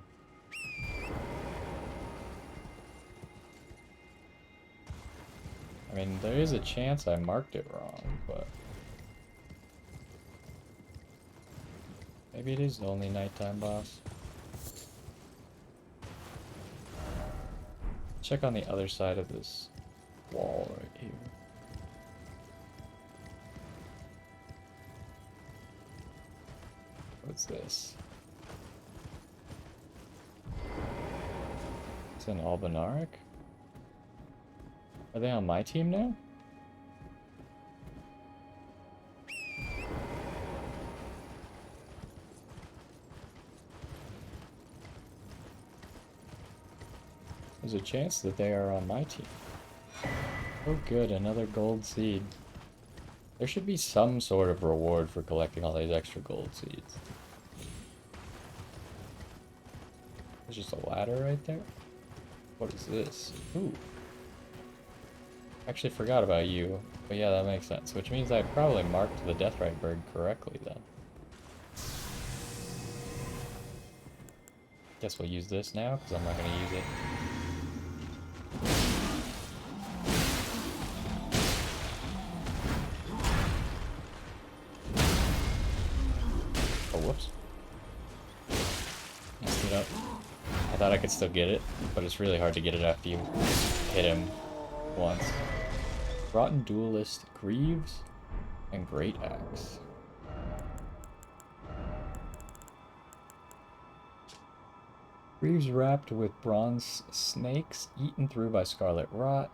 I mean, there is a chance I marked it wrong, but... maybe it is the only nighttime boss. Check on the other side of this wall right here. What's this? It's an Albinaric? Are they on my team now? There's a chance that they are on my team. Oh good, another gold seed. There should be some sort of reward for collecting all these extra gold seeds. There's just a ladder right there. What is this? Ooh. Actually forgot about you, but yeah, that makes sense. Which means I probably marked the deathrite bird correctly then. Guess we'll use this now, because I'm not going to use it. whoops. Messed it up. I thought I could still get it, but it's really hard to get it after you hit him once. Rotten Duelist, Greaves, and Great Axe. Greaves wrapped with bronze snakes, eaten through by scarlet rot.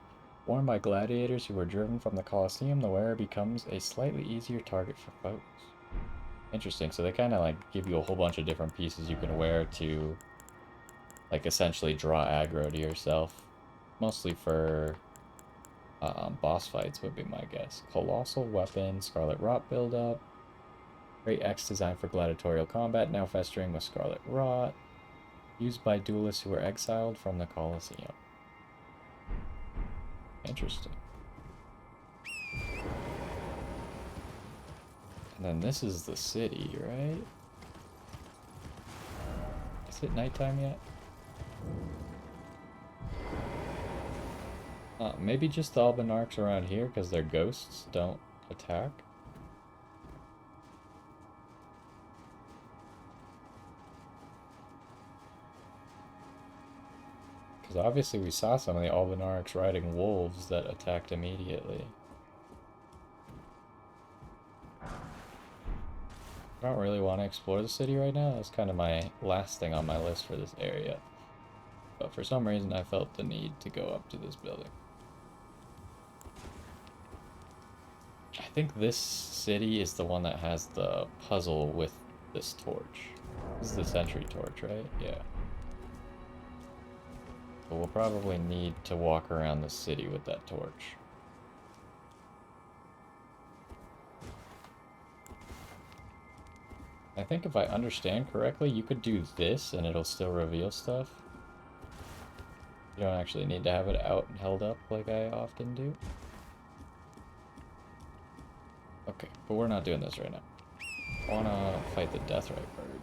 Worn by gladiators who were driven from the Colosseum, the wearer becomes a slightly easier target for foes. Interesting, so they kind of like give you a whole bunch of different pieces you can wear to like essentially draw aggro to yourself. Mostly for boss fights would be my guess. Colossal Weapon, Scarlet Rot buildup. Great Axe designed for gladiatorial combat, now festering with Scarlet Rot. Used by duelists who were exiled from the Colosseum. Interesting. And then this is the city, right? Is it nighttime yet? Maybe just the Albinarchs around here because their ghosts don't attack. Because obviously we saw some of the Albinarchs riding wolves that attacked immediately. I don't really want to explore the city right now. That's kind of my last thing on my list for this area. But for some reason I felt the need to go up to this building. I think this city is the one that has the puzzle with this torch. This is the sentry torch, right? Yeah. But we'll probably need to walk around the city with that torch. I think if I understand correctly, you could do this and it'll still reveal stuff. You don't actually need to have it out and held up like I often do. Okay, but we're not doing this right now. I wanna fight the Deathrite bird.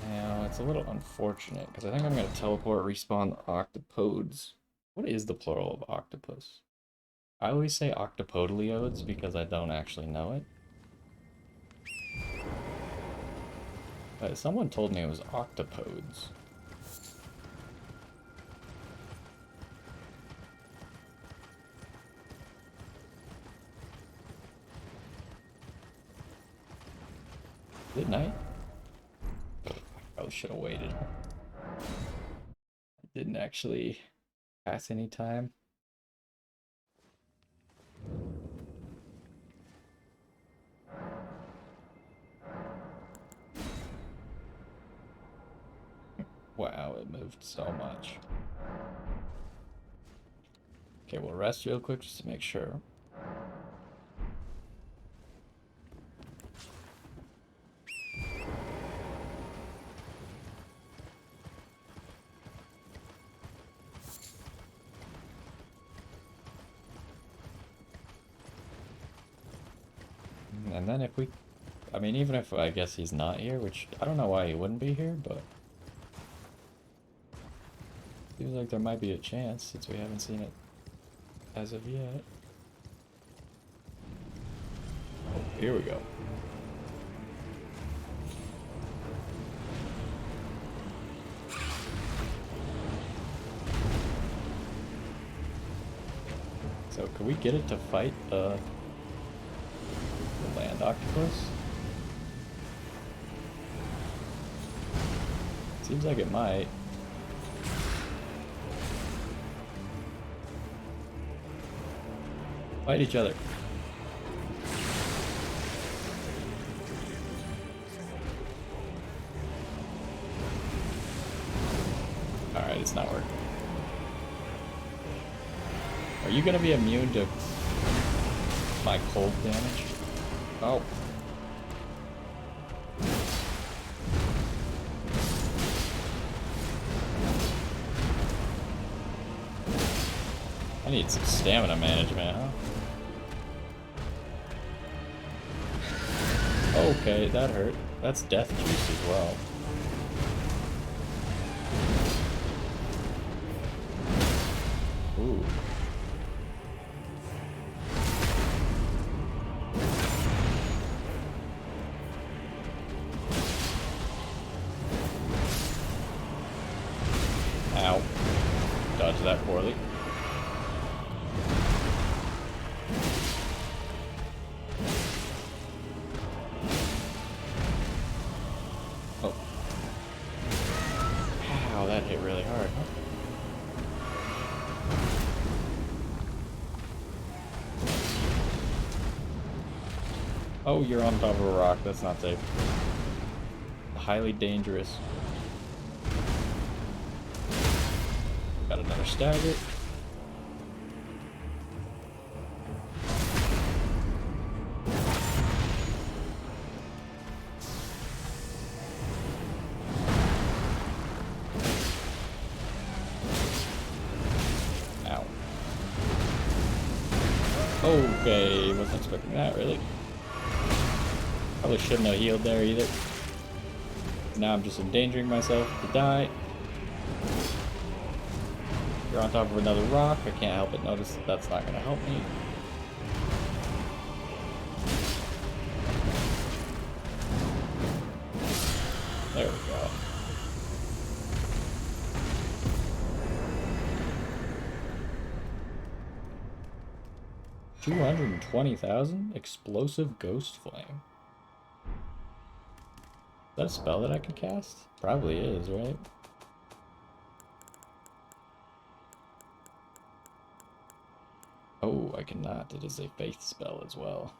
Now, it's a little unfortunate, because I think I'm gonna teleport respawn the octopodes. What is the plural of octopus? I always say octopodaliodes because I don't actually know it. But someone told me it was octopodes. Is it night? I probably should have waited. I didn't actually pass any time. Wow, it moved so much. Okay, we'll rest real quick just to make sure. And then if we... I mean, even if I guess he's not here, which I don't know why he wouldn't be here, but... Seems like there might be a chance since we haven't seen it as of yet. Oh, here we go. So, could we get it to fight the land octopus? Seems like it might. Fight each other. Alright, it's not working. Are you gonna be immune to my cold damage? Oh. I need some stamina management, huh? Okay, that hurt. That's death juice as well. Ooh. Oh, you're on top of a rock. That's not safe. Highly dangerous. Got another stagger. Ow. Okay, wasn't expecting that, really. Probably shouldn't have healed there either. Now I'm just endangering myself to die. You're on top of another rock. I can't help but notice that that's not going to help me. There we go. $220,000? Explosive Ghost Flame. Is that a spell that I can cast? Probably is, right? Oh, I cannot. It is a faith spell as well.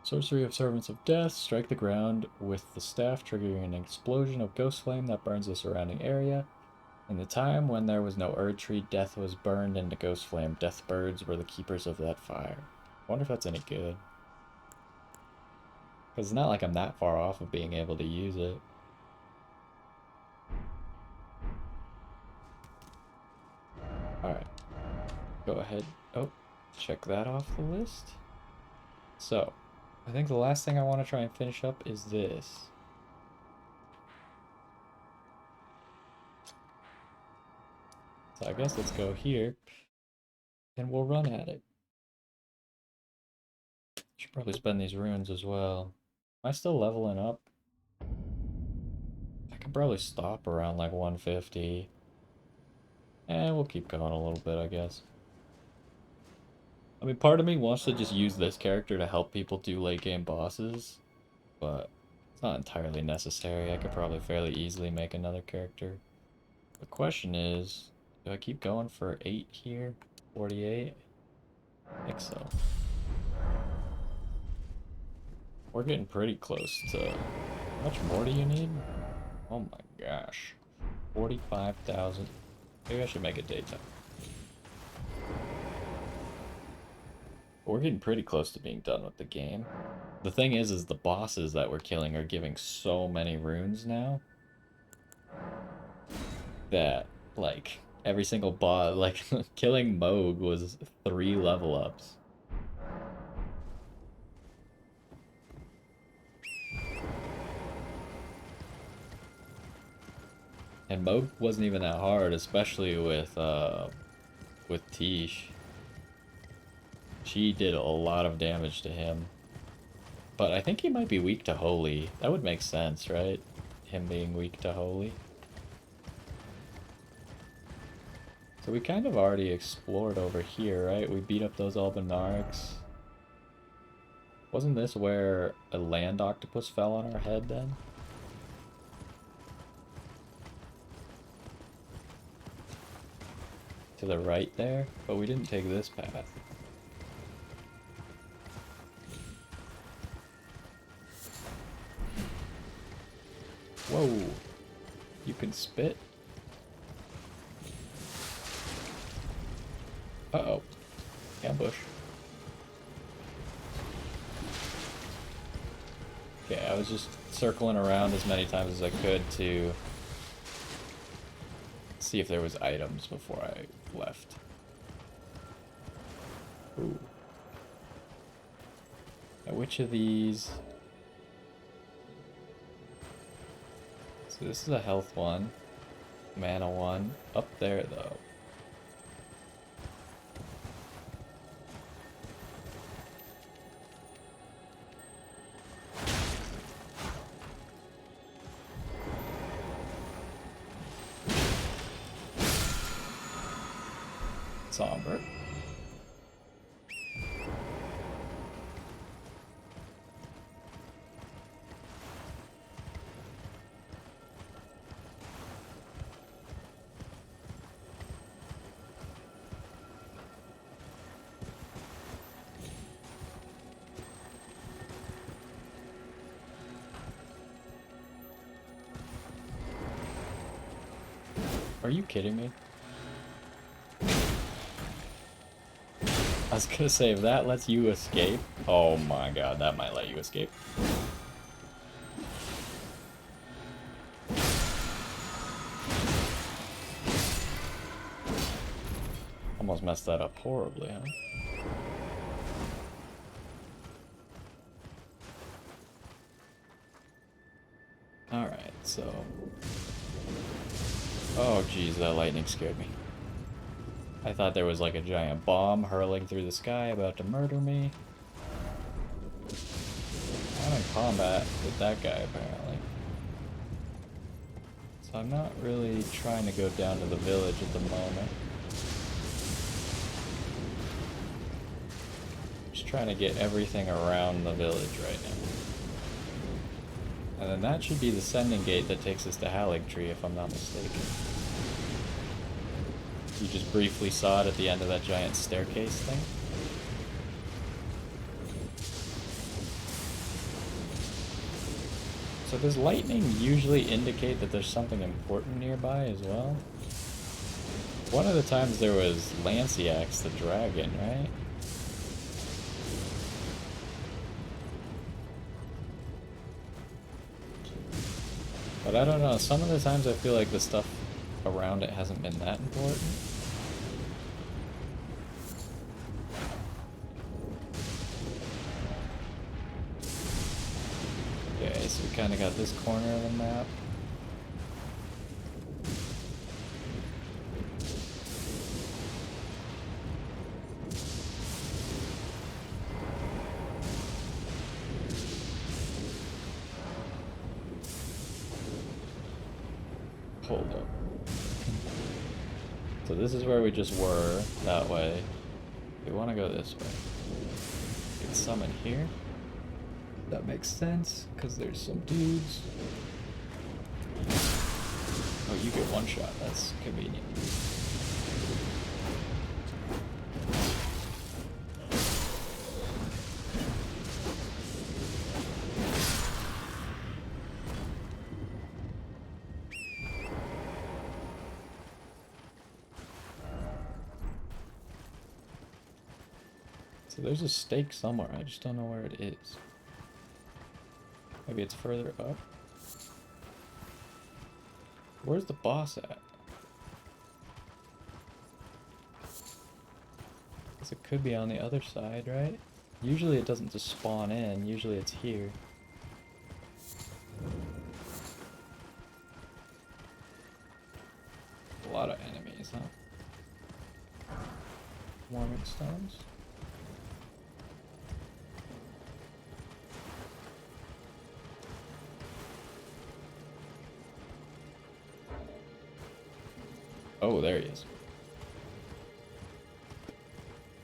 Sorcery of Servants of Death. Strike the ground with the staff, triggering an explosion of ghost flame that burns the surrounding area. In the time when there was no Erd Tree, death was burned into ghost flame. Death birds were the keepers of that fire. I wonder if that's any good. Because it's not like I'm that far off of being able to use it. Alright. Go ahead. Oh, check that off the list. So, I think the last thing I want to try and finish up is this. So I guess let's go here, and we'll run at it. Should probably spend these runes as well. Am I still leveling up? I could probably stop around like 150. And we'll keep going a little bit, I guess. I mean, part of me wants to just use this character to help people do late game bosses, but it's not entirely necessary. I could probably fairly easily make another character. The question is, do I keep going for 8 here? 48? I think so. We're getting pretty close to... How much more do you need? Oh my gosh. 45,000. Maybe I should make it daytime. We're getting pretty close to being done with the game. The thing is the bosses that we're killing are giving so many runes now that, like, every single boss, like, killing Mohg was 3 level ups. And Mohg wasn't even that hard, especially with Tish. She did a lot of damage to him. But I think he might be weak to Holy. That would make sense, right? Him being weak to Holy. So we kind of already explored over here, right? We beat up those Albinarics. Wasn't this where a land octopus fell on our head then? To the right there? But we didn't take this path. Whoa! You can spit? Uh-oh. Ambush. Okay, I was just circling around as many times as I could to see if there was items before I left. Ooh. Now which of these... So this is a health one. Mana one. Up there, though. Somber. Are you kidding me? I was gonna say, if that lets you escape... Oh my god, that might let you escape. Almost messed that up horribly, huh? Alright, so... Oh jeez, that lightning scared me. I thought there was like a giant bomb hurling through the sky about to murder me. I'm in combat with that guy, apparently. So I'm not really trying to go down to the village at the moment. Just trying to get everything around the village right now. And then that should be the sending gate that takes us to Haligtree, if I'm not mistaken. You just briefly saw it at the end of that giant staircase thing. So does lightning usually indicate that there's something important nearby as well? One of the times there was Lanciax the dragon, right? But I don't know, some of the times I feel like the stuff around it hasn't been that important. Okay, so we kind of got this corner of the map. Hold up. So this is where we just were, that way. We want to go this way. Get summon here. That makes sense, because there's some dudes. Oh, you get one shot. That's convenient. So there's a stake somewhere, I just don't know where it is. Maybe it's further up? Where's the boss at? Guess it could be on the other side, right? Usually it doesn't just spawn in, usually it's here. A lot of enemies, huh? Warming stones? Oh, there he is.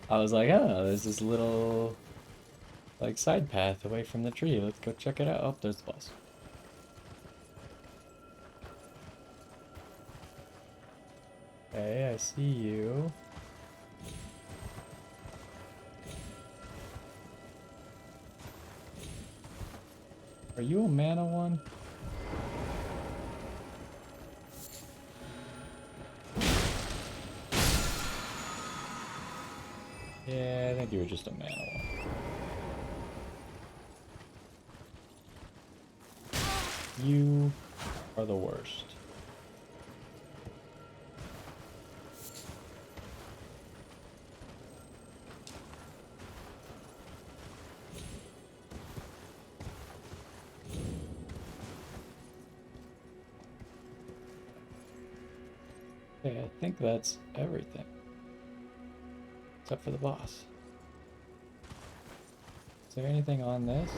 I was like, oh, there's this little, like, side path away from the tree. Let's go check it out. Oh, there's the boss. Hey, I see you. Are you a mana one? Yeah, I think you were just a mana one. You are the worst. Okay, I think that's everything. Except for the boss. Is there anything on this?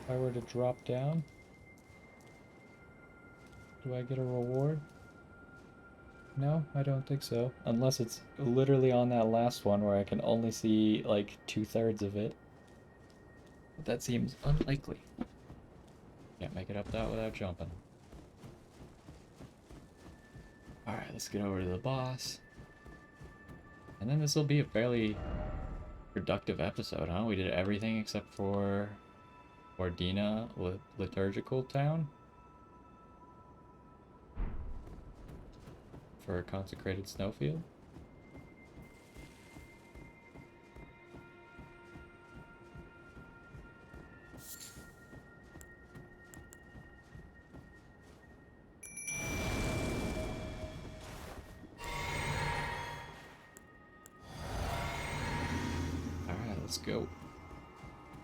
If I were to drop down? Do I get a reward? No, I don't think so. Unless it's literally on that last one where I can only see like 2/3 of it. But that seems unlikely. Can't make it up that without jumping. Alright, let's get over to the boss. And then this will be a fairly productive episode, huh? We did everything except for Ordina Liturgical Town. for a consecrated snowfield. Alright, let's go.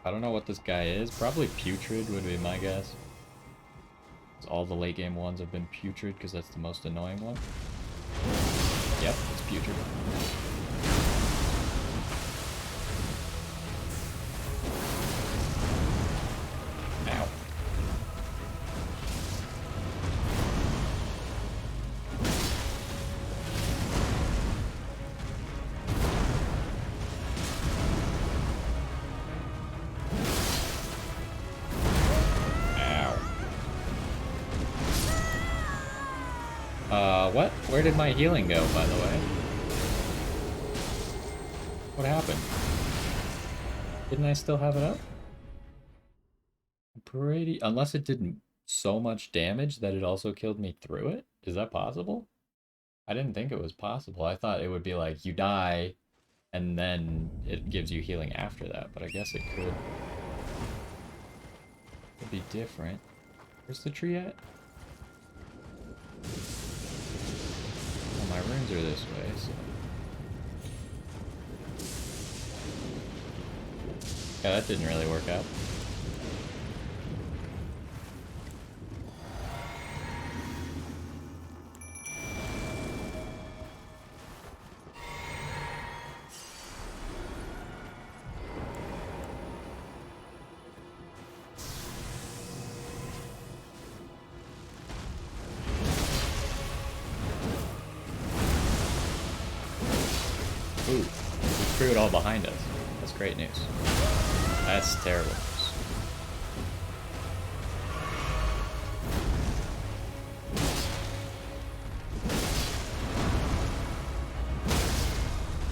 I don't know what this guy is. Probably putrid would be my guess. All the late game ones have been putrid because that's the most annoying one. Yep, it's putrid. Ow. What? Where did my healing go, by the way? What happened? Didn't I still have it up? Pretty... Unless it did so much damage that it also killed me through it? Is that possible? I didn't think it was possible. I thought it would be like, you die, and then it gives you healing after that, but I guess it could be different. Where's the tree at? My runes are this way, so... Yeah, that didn't really work out. Ooh, we threw it all behind us. That's great news. That's terrible news.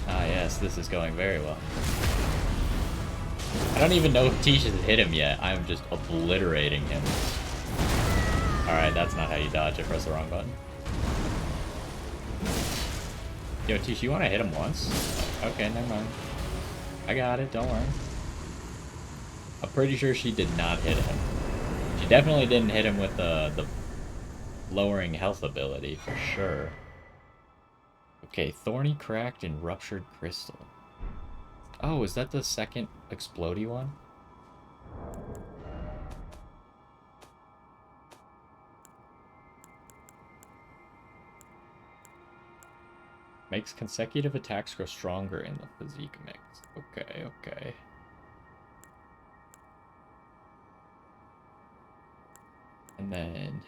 Ah yes, this is going very well. I don't even know if Tish has hit him yet. I'm just obliterating him. Alright, that's not how you dodge. I pressed the wrong button. Yo, Tish, you want to hit him once? Okay, never mind. I got it, don't worry. I'm pretty sure she did not hit him. She definitely didn't hit him with the lowering health ability, for sure. Okay, Thorny, Cracked, and Ruptured Crystal. Oh, is that the second explodey one? Makes consecutive attacks grow stronger in the physique mix. Okay, okay. And then...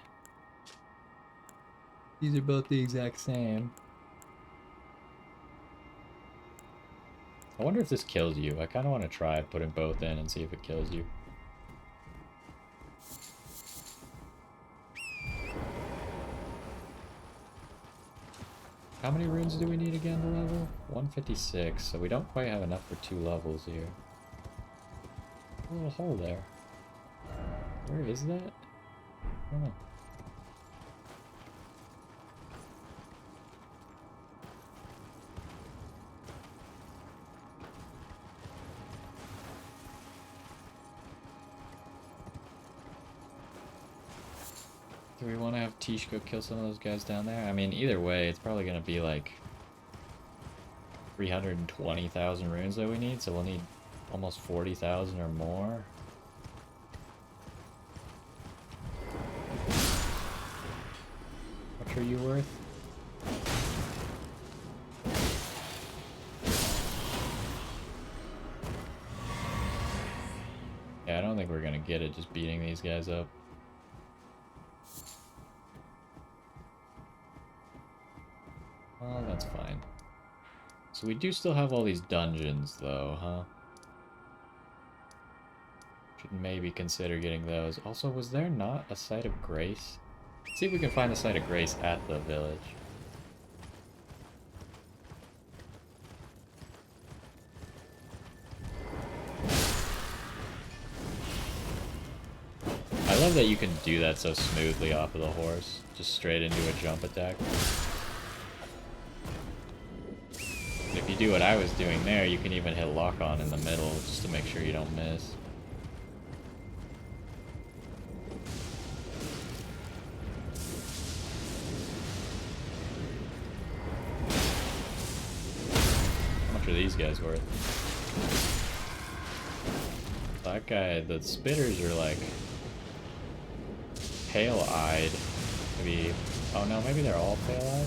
these are both the exact same. I wonder if this kills you. I kind of want to try putting both in and see if it kills you. How many runes do we need again to level? 156, so we don't quite have enough for 2 levels here. A little hole there. Where is that? I don't know. Do we want to have Tish go kill some of those guys down there? I mean, either way, it's probably going to be like 320,000 runes that we need, so we'll need almost 40,000 or more. How much are you worth? Yeah, I don't think we're going to get it just beating these guys up. Well, that's fine. So we do still have all these dungeons, though, huh? Should maybe consider getting those. Also, was there not a Site of Grace? Let's see if we can find a Site of Grace at the village. I love that you can do that so smoothly off of the horse. Just straight into a jump attack. do what I was doing there, you can even hit lock on in the middle just to make sure you don't miss. How much are these guys worth? That guy, the spitters are like pale-eyed. Maybe, oh no, maybe they're all pale-eyed?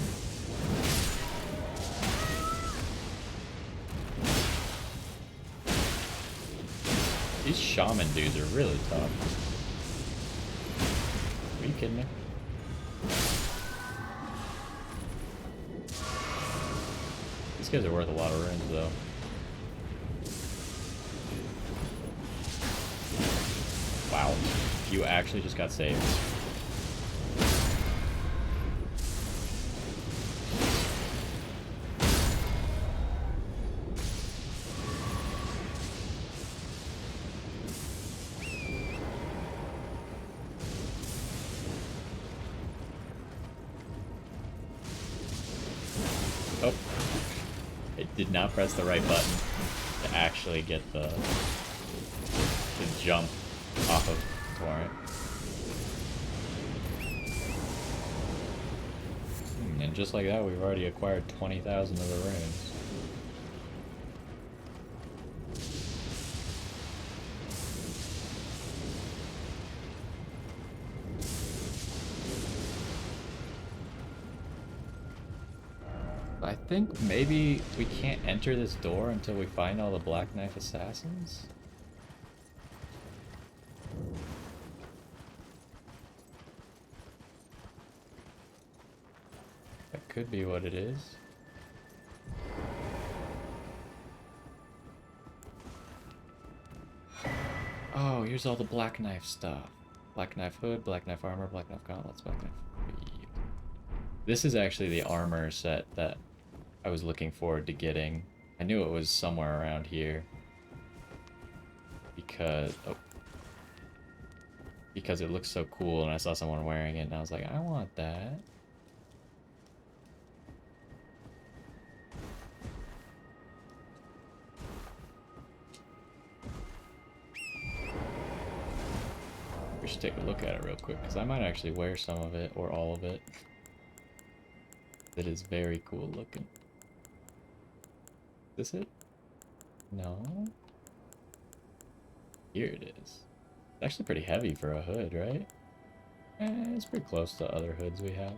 These shaman dudes are really tough. Are you kidding me? These guys are worth a lot of runes, though. Wow. You actually just got saved. Oh. It did not press the right button to actually get the jump off of Torrent. And just like that, we've already acquired 20,000 of the runes. I think maybe we can't enter this door until we find all the Black Knife assassins. That could be what it is. Oh, here's all the Black Knife stuff. Black Knife hood, Black Knife armor, Black Knife gauntlets, Black Knife... This is actually the armor set that I was looking forward to getting. I knew it was somewhere around here. Because it looks so cool and I saw someone wearing it and I was like, I want that. We should take a look at it real quick because I might actually wear some of it or all of it. It is very cool looking. Is this it? No. Here it is. It's actually pretty heavy for a hood, right? It's pretty close to other hoods we have.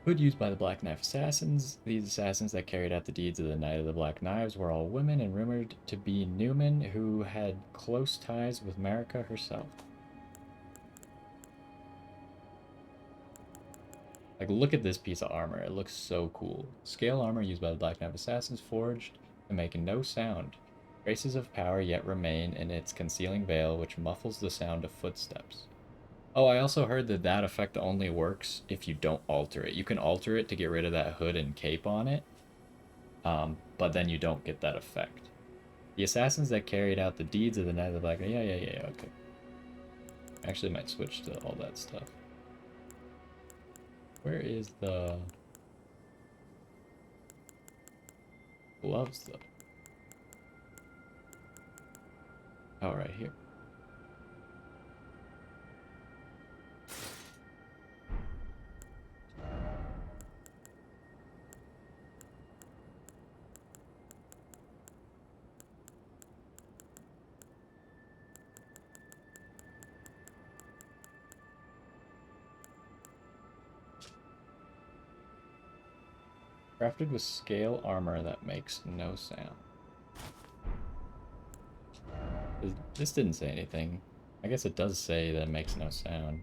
Hood used by the Black Knife Assassins. These assassins that carried out the deeds of the Knight of the Black Knives were all women and rumored to be Newman who had close ties with Marika herself. Like, look at this piece of armor. It looks so cool. Scale armor used by the Black Knife Assassins, forged to make no sound. Traces of power yet remain in its concealing veil, which muffles the sound of footsteps. Oh, I also heard that that effect only works if you don't alter it. You can alter it to get rid of that hood and cape on it, but then you don't get that effect. The assassins that carried out the deeds of the Knight of the Black... Yeah, okay. Actually might switch to all that stuff. Where is the gloves, though? Oh, right here. Crafted with scale armor that makes no sound. This didn't say anything. I guess it does say that it makes no sound.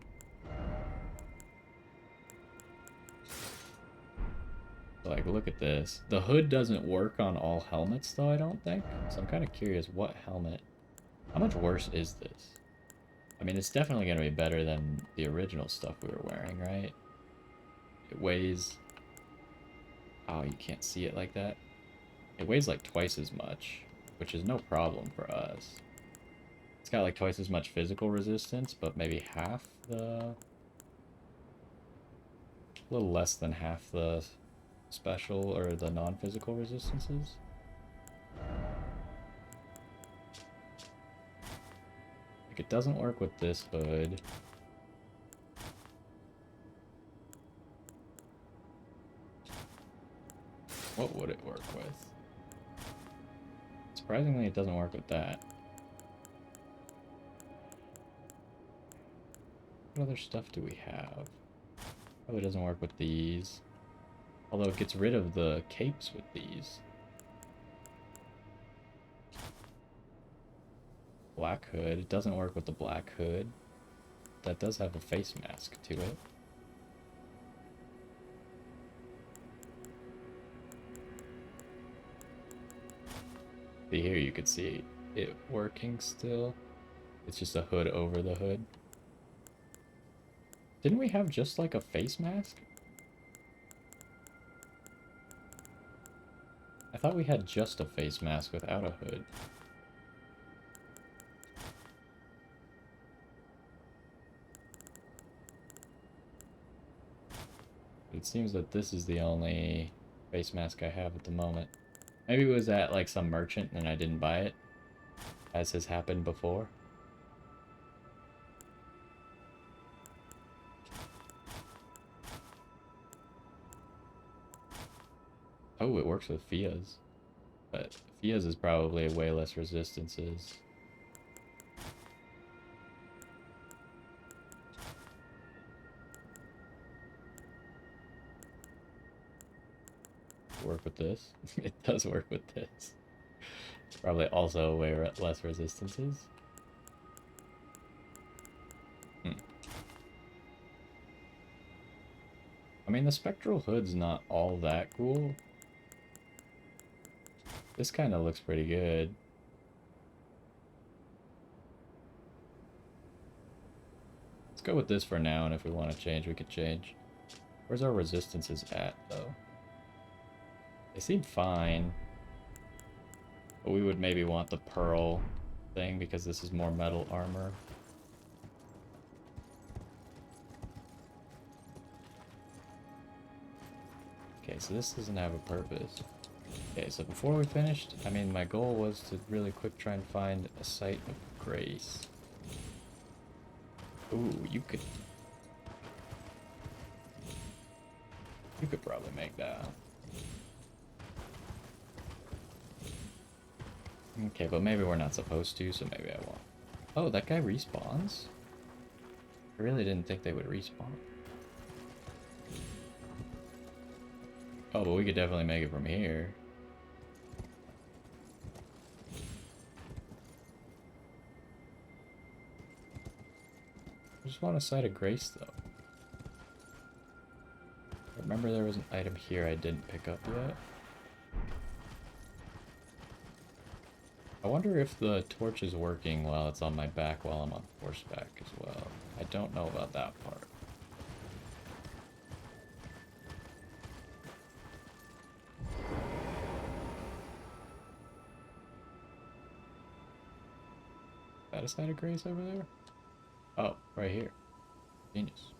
Like, look at this. The hood doesn't work on all helmets, though, I don't think. So I'm kind of curious what helmet... How much worse is this? I mean, it's definitely going to be better than the original stuff we were wearing, right? It weighs... Oh, you can't see it like that? It weighs like twice as much, which is no problem for us. It's got like twice as much physical resistance, but maybe half the... A little less than half the special or the non-physical resistances. Like, it doesn't work with this hood. What would it work with? Surprisingly, it doesn't work with that. What other stuff do we have? Probably doesn't work with these. Although it gets rid of the capes with these. Black hood. It doesn't work with the black hood. That does have a face mask to it. See here, you could see it working still. It's just a hood over the hood. Didn't we have just like a face mask? I thought we had just a face mask without a hood. It seems that this is the only face mask I have at the moment. Maybe it was at like some merchant and I didn't buy it, as has happened before. Oh, it works with Fia's. But Fia's is probably way less resistances. Work with this? It does work with this. Probably also way less resistances. I mean, the spectral hood's not all that cool. This kind of looks pretty good. Let's go with this for now, and if we want to change, we could change. Where's our resistances at, though? They seem fine. But we would maybe want the pearl thing, because this is more metal armor. Okay, so this doesn't have a purpose. Okay, so before we finished, I mean, my goal was to really quick try and find a site of grace. Ooh, you could probably make that. Okay, but maybe we're not supposed to, so maybe I won't. Oh, that guy respawns? I really didn't think they would respawn. Oh, but we could definitely make it from here. I just want a site of grace, though. Remember there was an item here I didn't pick up yet? I wonder if the torch is working while it's on my back while I'm on horseback as well. I don't know about that part. Is that a site of grace over there? Oh, right here. Genius.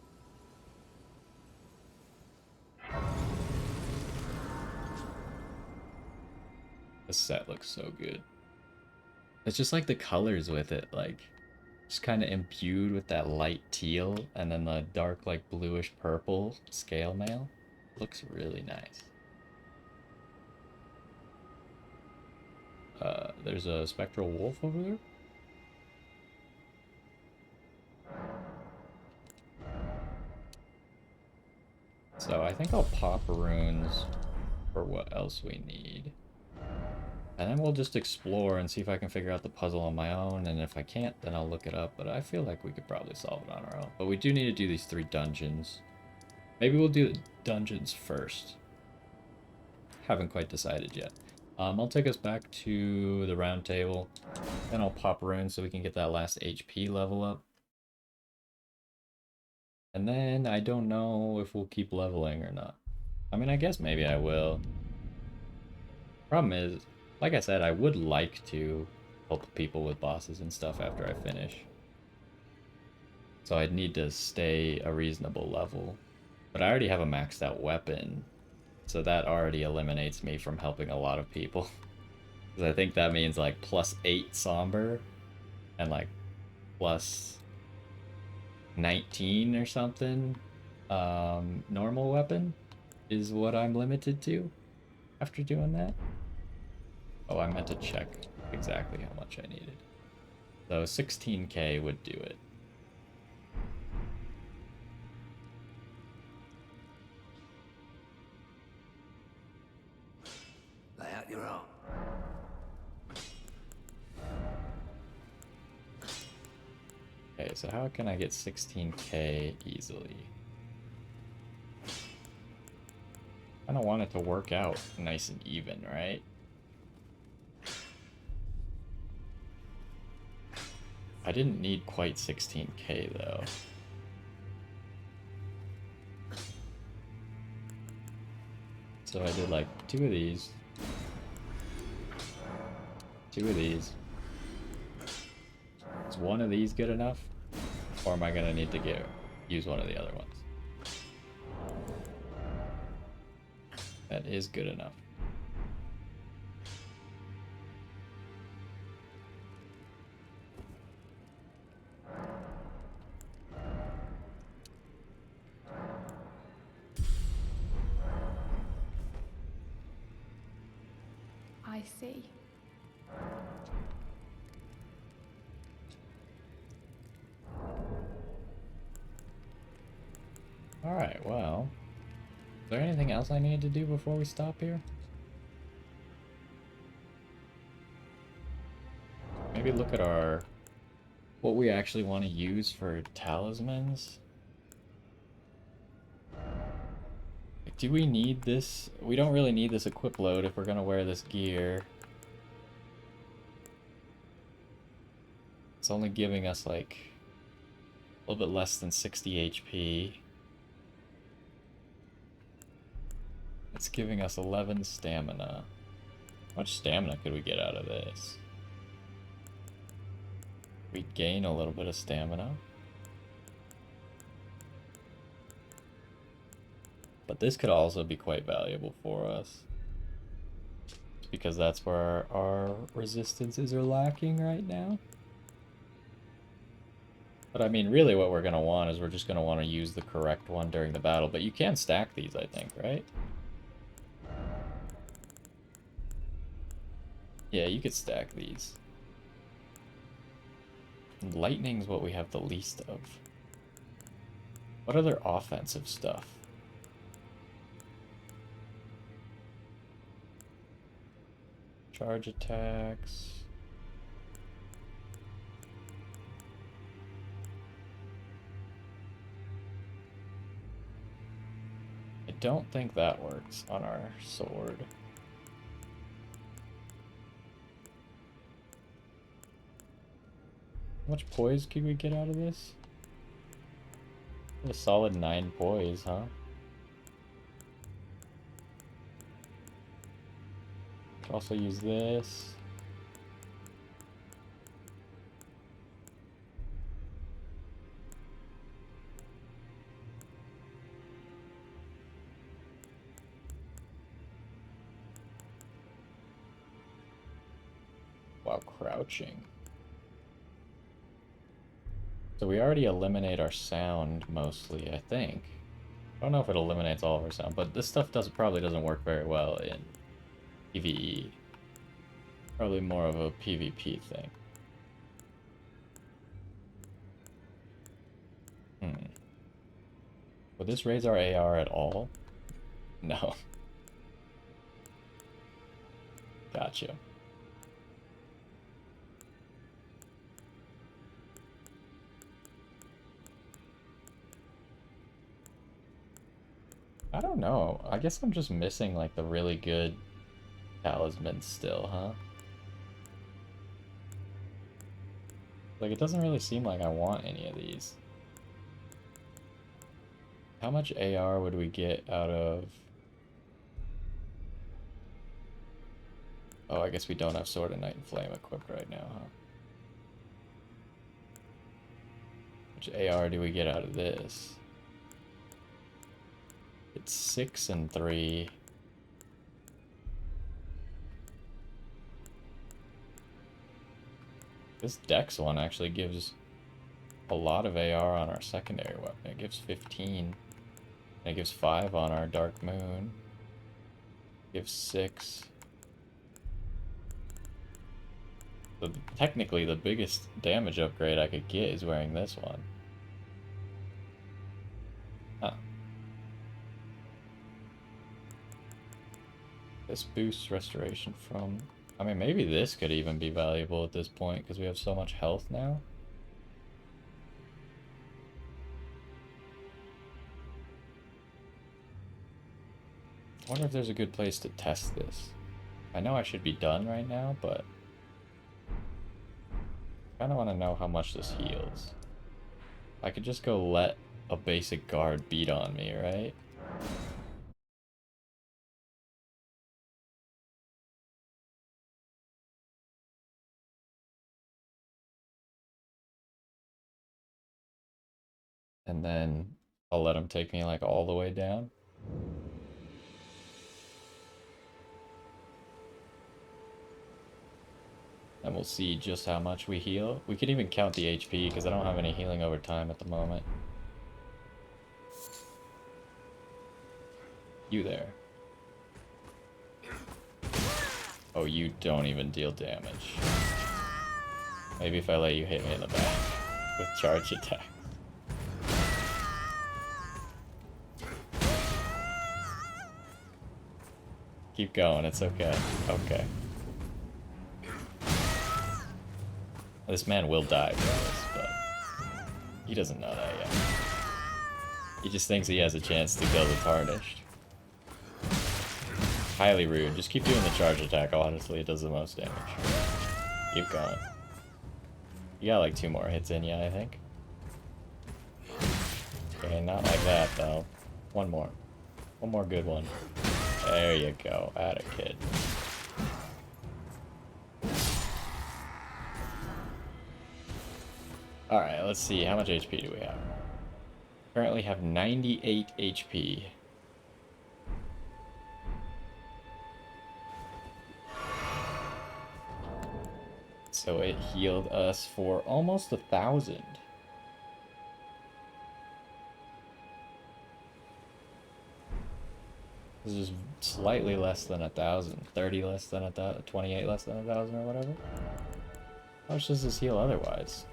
This set looks so good. It's just like the colors with it, like, just kind of imbued with that light teal and then the dark, like, bluish purple scale mail. Looks really nice. There's a spectral wolf over there. So I think I'll pop runes for what else we need. And then we'll just explore and see if I can figure out the puzzle on my own, and if I can't, then I'll look it up, but I feel like we could probably solve it on our own. But we do need to do these 3 dungeons. Maybe we'll do the dungeons first. Haven't quite decided yet. I'll take us back to the round table, then I'll pop runes so we can get that last HP level up. And then I don't know if we'll keep leveling or not. I mean, I guess maybe I will. Problem is, like I said, I would like to help people with bosses and stuff after I finish. So I'd need to stay a reasonable level. But I already have a maxed out weapon. So that already eliminates me from helping a lot of people. Because I think that means like +8 somber and like plus 19 or something normal weapon is what I'm limited to after doing that. Oh, I meant to check exactly how much I needed. So 16k would do it. Lay out your own. Okay, so how can I get 16k easily? I don't want it to work out nice and even, right? I didn't need quite 16k though. So I did like 2 of these. 2 of these. Is one of these good enough? Or am I gonna need to use one of the other ones? That is good enough. I see. Alright, well. Is there anything else I need to do before we stop here? Maybe look at what we actually want to use for talismans. Like, do we need this? We don't really need this equip load if we're gonna wear this gear. It's only giving us like a little bit less than 60 HP. It's giving us 11 stamina. How much stamina could we get out of this? We gain a little bit of stamina. But this could also be quite valuable for us. Because that's where our resistances are lacking right now. But I mean, really what we're going to want is we're just going to want to use the correct one during the battle. But you can stack these, I think, right? Yeah, you could stack these. Lightning's what we have the least of. What other offensive stuff? Charge attacks. I don't think that works on our sword. How much poise could we get out of this? A solid 9 poise, huh? Could also use this. While crouching. So we already eliminate our sound mostly, I think. I don't know if it eliminates all of our sound, but this stuff probably doesn't work very well in PvE. Probably more of a PvP thing. Would this raise our AR at all? No. Gotcha. I don't know. I guess I'm just missing like the really good talismans still, huh? Like, it doesn't really seem like I want any of these. How much AR would we get out of... Oh, I guess we don't have Sword of Night and Flame equipped right now, huh? Which AR do we get out of this? It's 6 and 3. This Dex one actually gives a lot of AR on our secondary weapon. It gives 15. And it gives 5 on our Dark Moon. It gives 6. So technically, the biggest damage upgrade I could get is wearing this one. Huh. This boosts restoration from... I mean, maybe this could even be valuable at this point, because we have so much health now. I wonder if there's a good place to test this. I know I should be done right now, but... I kind of want to know how much this heals. I could just go let a basic guard beat on me, right? And then I'll let him take me like all the way down. And we'll see just how much we heal. We could even count the HP because I don't have any healing over time at the moment. You there. Oh, you don't even deal damage. Maybe if I let you hit me in the back with charge attacks. Keep going, it's okay. Okay. This man will die for this, but he doesn't know that yet. He just thinks he has a chance to kill the Tarnished. Highly rude. Just keep doing the charge attack, honestly, it does the most damage. Keep going. You got like 2 more hits in you, I think. Okay, not like that, though. One more. One more good one. There you go. Atta kid. Alright, let's see. How much HP do we have? Currently have 98 HP. So it healed us for almost 1,000. This is slightly less than 1,000. 30 less than 1,000. 28 less than 1,000 or whatever. How much does this heal otherwise?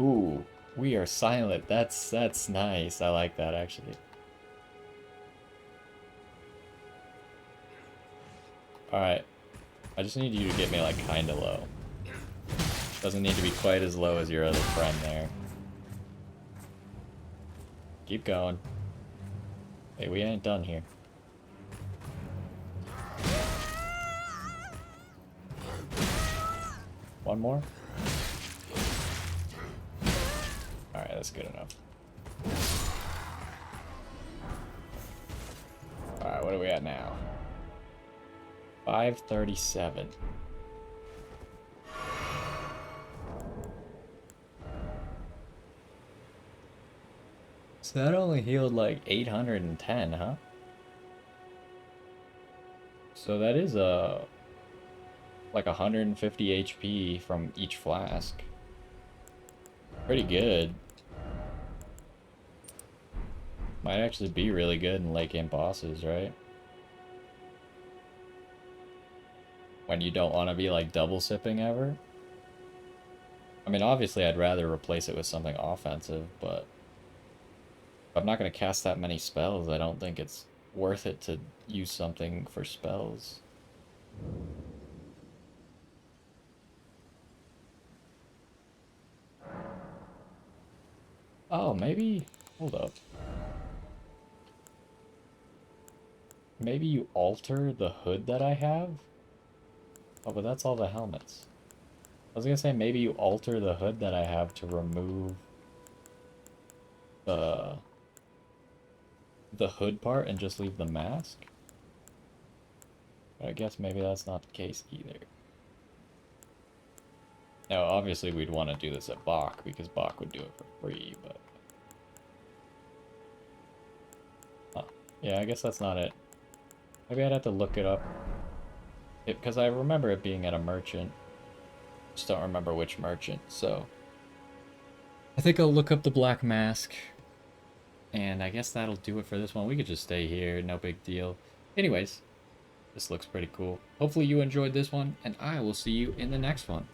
Ooh, we are silent. That's nice. I like that actually. Alright. I just need you to get me like kinda low. Doesn't need to be quite as low as your other friend there. Keep going. Hey, we ain't done here. One more? Alright, that's good enough. Alright, what are we at now? 537. So that only healed like 810, huh? So that is like 150 HP from each flask. Pretty good. Might actually be really good in late game bosses, right? When you don't want to be like double sipping ever. I mean, obviously I'd rather replace it with something offensive, but if I'm not going to cast that many spells, I don't think it's worth it to use something for spells. Oh, maybe... Hold up. Maybe you alter the hood that I have? Oh, but that's all the helmets. I was gonna say maybe you alter the hood that I have to remove the hood part and just leave the mask? But I guess maybe that's not the case either. Now, obviously we'd want to do this at Bach, because Bach would do it for free, but... Huh. Yeah, I guess that's not it. Maybe I'd have to look it up. Because I remember it being at a merchant. Just don't remember which merchant, so I think I'll look up the Black Mask. And I guess that'll do it for this one. We could just stay here, no big deal. Anyways, this looks pretty cool. Hopefully you enjoyed this one, and I will see you in the next one.